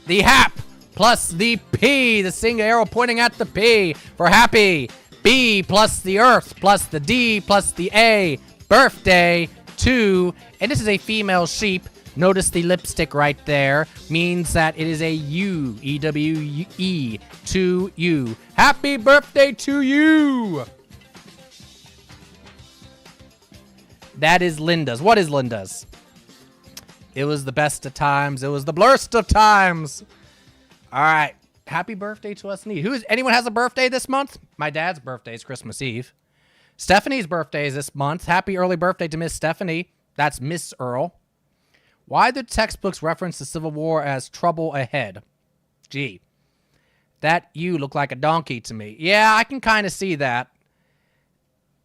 the HAP plus the P, the single arrow pointing at the P for happy. B plus the Earth plus the D plus the A. Birthday to, and this is a female sheep. Notice the lipstick right there means that it is a U, E-W-E, to you. Happy birthday to you. That is Linda's. What is Linda's? It was the best of times. It was the blurst of times. All right. Happy birthday to us, Neat. Anyone has a birthday this month? My dad's birthday is Christmas Eve. Stephanie's birthday is this month. Happy early birthday to Miss Stephanie. That's Miss Earl. Why do textbooks reference the Civil War as trouble ahead? Gee. That you look like a donkey to me. Yeah, I can kind of see that.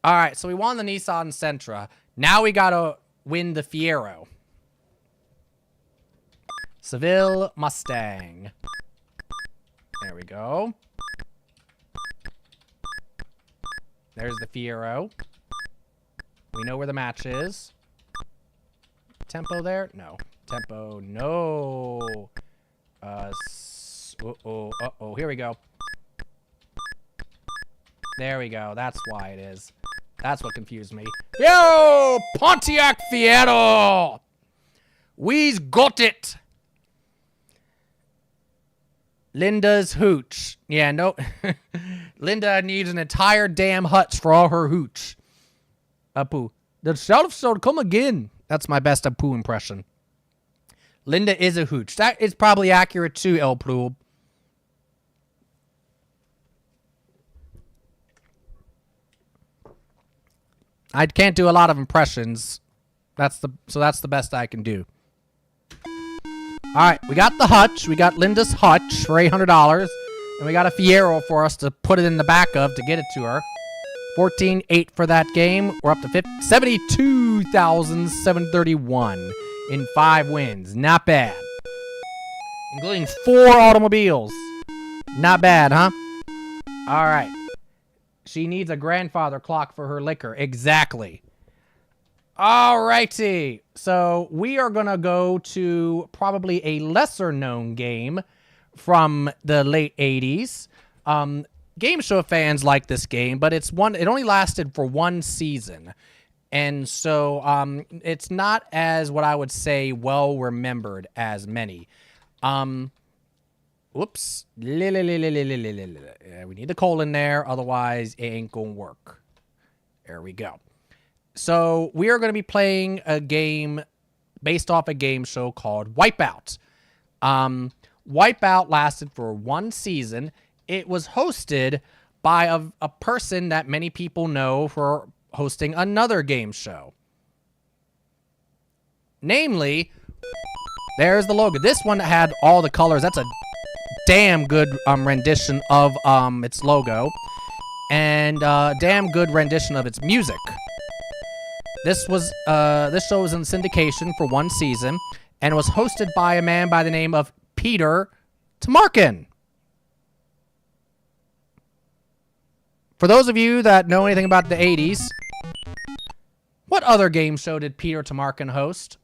All right, so we won the Nissan Sentra. Now we got to win the Fiero. Seville Mustang. There we go. There's the Fiero. We know where the match is. Tempo there? No. Tempo, no. Uh-oh. Here we go. There we go. That's why it is. That's what confused me. Yo! Pontiac Fiero! We's got it! Linda's hooch. Yeah, no. Linda needs an entire damn hutch for all her hooch. Apu. The shelf shall come again. That's my best Apu impression. Linda is a hooch. That is probably accurate too, El Plube. I can't do a lot of impressions. So that's the best I can do. All right, we got the hutch. We got Linda's hutch for $800. And we got a Fiero for us to put it in the back of to get it to her. 14-8 for that game. We're up to 72,731 in 5 wins. Not bad. including 4 automobiles. Not bad, huh? All right. She needs a grandfather clock for her liquor. Exactly. All righty. So we are going to go to probably a lesser-known game from the late 80s. Game show fans like this game, but it only lasted for 1 season. And so it's not as, what I would say, well-remembered as many. Whoops. We need the colon there, otherwise it ain't gonna work. There we go. So we are going to be playing a game based off a game show called Wipeout. Wipeout lasted for 1 season. It was hosted by a person that many people know for hosting another game show. Namely, there's the logo. This one had all the colors. That's a damn good rendition of its logo. And damn good rendition of its music. This show was in syndication for 1 season, and was hosted by a man by the name of Peter Tamarkin. For those of you that know anything about the 80s, what other game show did Peter Tamarkin host?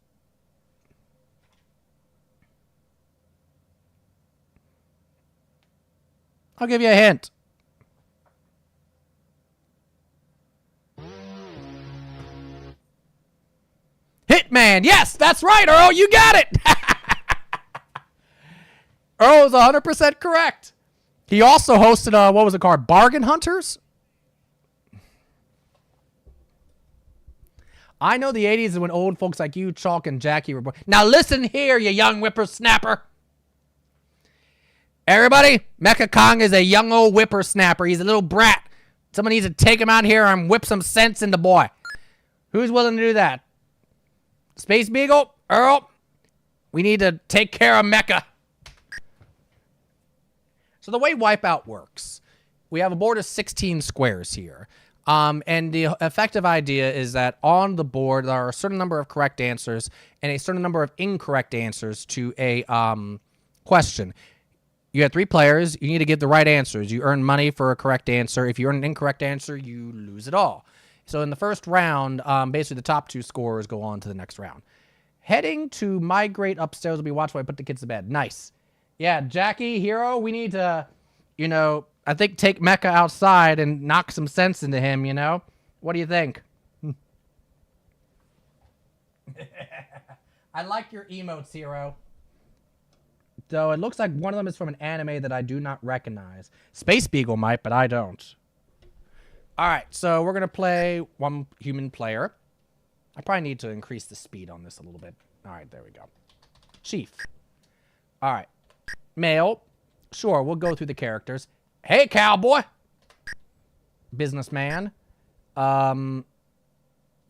I'll give you a hint. Hitman. Yes, that's right, Earl. You got it. Earl is 100% correct. He also hosted, what was it called? Bargain Hunters? I know the 80s is when old folks like you, Chalk, and Jackie were born. Now listen here, you young whippersnapper. Everybody, Mecha Kong is a young old whippersnapper. He's a little brat. Someone needs to take him out here and whip some sense into boy. Who's willing to do that? Space Beagle, Earl, we need to take care of Mecha. So the way Wipeout works, we have a board of 16 squares here. And the effective idea is that on the board, there are a certain number of correct answers and a certain number of incorrect answers to a question. You have 3 players. You need to give the right answers. You earn money for a correct answer. If you earn an incorrect answer, you lose it all. So in the first round, basically the top 2 scorers go on to the next round. Heading to migrate upstairs will be watch while I put the kids to bed. Nice. Yeah, Jackie, Hero, we need to, I think take Mecha outside and knock some sense into him, What do you think? I like your emotes, Hero. Though it looks like one of them is from an anime that I do not recognize. Space Beagle might, but I don't. All right, so we're going to play 1 human player. I probably need to increase the speed on this a little bit. All right, there we go. Chief. All right. Male. Sure, we'll go through the characters. Hey, cowboy. Businessman. I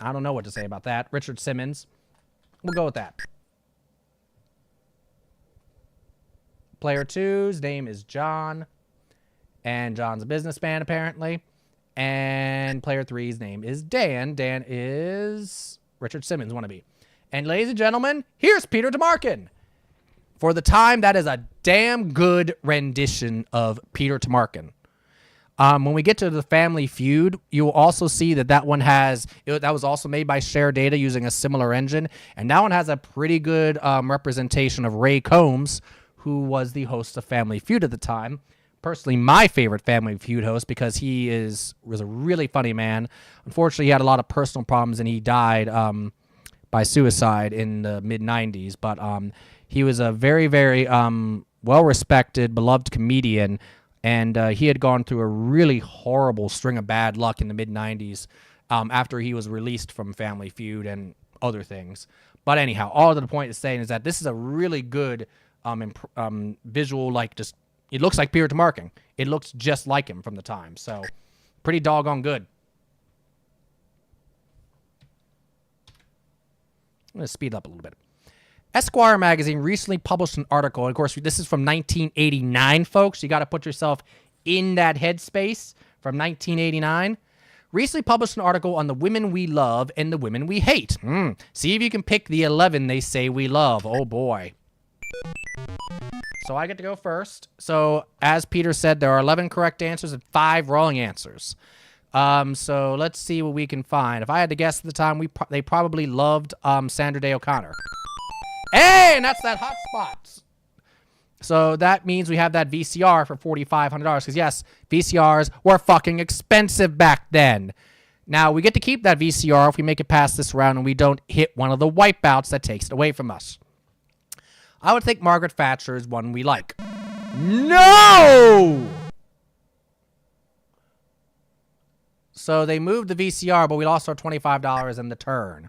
don't know what to say about that. Richard Simmons. We'll go with that. Player 2's name is John. And John's a businessman, apparently. And player 3's name is Dan. Dan is Richard Simmons, wannabe. And ladies and gentlemen, here's Peter Tamarkin. For the time, that is a damn good rendition of Peter Tamarkin. When we get to the Family Feud, you will also see that one that was also made by Share Data using a similar engine. And that one has a pretty good representation of Ray Combs, who was the host of Family Feud at the time. Personally, my favorite Family Feud host because he was a really funny man. Unfortunately, he had a lot of personal problems and he died by suicide in the mid-90s. But he was a very, very well-respected, beloved comedian, and he had gone through a really horrible string of bad luck in the mid-90s after he was released from Family Feud and other things. But anyhow, all to the point is saying is that this is a really good visual, just... It looks like Peter Tamarkin. It looks just like him from the time. So, pretty doggone good. I'm going to speed up a little bit. Esquire magazine recently published an article. And of course, this is from 1989, folks. You got to put yourself in that headspace from 1989. Recently published an article on the women we love and the women we hate. See if you can pick the 11 they say we love. Oh, boy. So I get to go first. So as Peter said, there are 11 correct answers and 5 wrong answers. So let's see what we can find. If I had to guess at the time, they probably loved Sandra Day O'Connor. Hey, and that's that hot spot. So that means we have that VCR for $4,500. Because yes, VCRs were fucking expensive back then. Now, we get to keep that VCR if we make it past this round and we don't hit one of the wipeouts that takes it away from us. I would think Margaret Thatcher is one we like. No! So they moved the VCR, but we lost our $25 in the turn.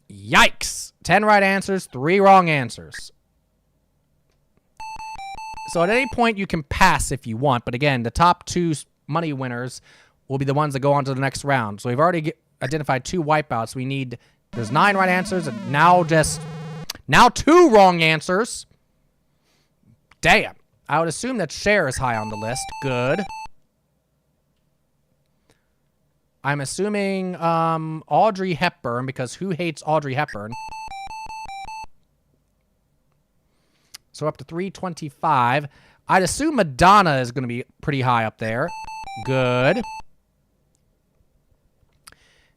Yikes! 10 right answers, 3 wrong answers. So at any point, you can pass if you want. But again, the top 2 money winners will be the ones that go on to the next round. So we've already identified 2 wipeouts. There's 9 right answers, and now 2 wrong answers. Damn. I would assume that Cher is high on the list. Good. I'm assuming Audrey Hepburn, because who hates Audrey Hepburn? So up to 325. I'd assume Madonna is going to be pretty high up there. Good.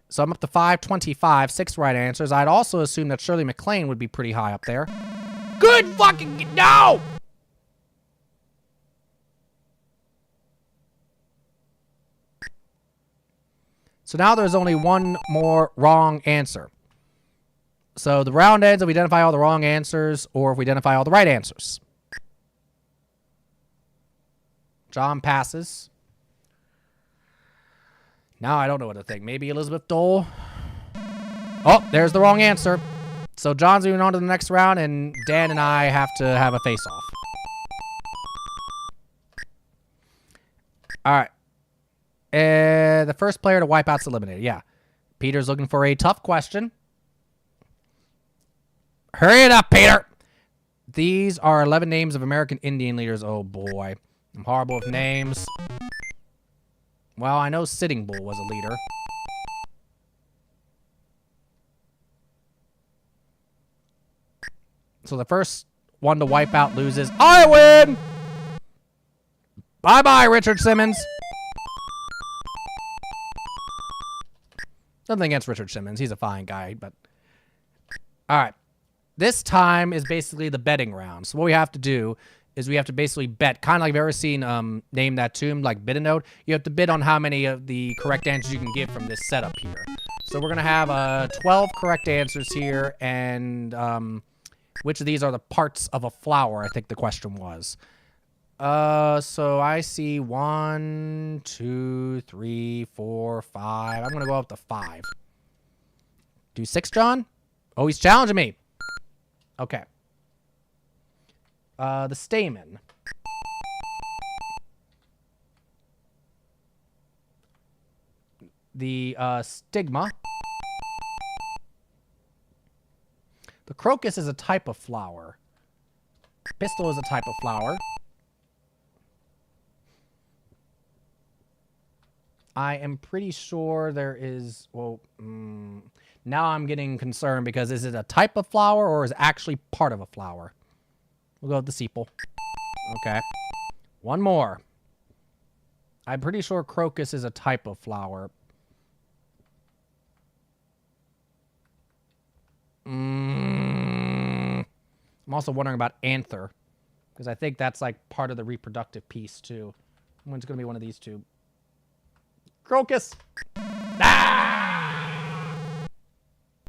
So I'm up to 525, 6 right answers. I'd also assume that Shirley MacLaine would be pretty high up there. Good fucking... No! So now there's only one more wrong answer. So the round ends if we identify all the wrong answers or if we identify all the right answers. John passes. Now I don't know what to think. Maybe Elizabeth Dole. Oh, there's the wrong answer. So John's moving on to the next round, and Dan and I have to have a face-off. All right. The first player to wipe out's eliminated. Yeah. Peter's looking for a tough question. Hurry it up, Peter. These are 11 names of American Indian leaders. Oh, boy. I'm horrible with names. Well, I know Sitting Bull was a leader. So the first one to wipe out loses. I win! Bye-bye, Richard Simmons. Nothing against Richard Simmons. He's a fine guy, but... All right. This time is basically the betting round. So what we have to do is we have to basically bet. Kind of like you've ever seen Name That Tune, like bid a note. You have to bid on how many of the correct answers you can get from this setup here. So we're going to have 12 correct answers here. And which of these are the parts of a flower, I think the question was. So I see 1, 2, 3, 4, 5. I'm going to go up to 5. Do 6, John? Oh, he's challenging me. Okay. The stamen. The stigma. The crocus is a type of flower. Pistil is a type of flower. I am pretty sure there is, well, now I'm getting concerned because is it a type of flower or is it actually part of a flower? We'll go with the sepal. Okay. One more. I'm pretty sure crocus is a type of flower. I'm also wondering about anther because I think that's like part of the reproductive piece too. When's going to be one of these two? Crocus. Ah!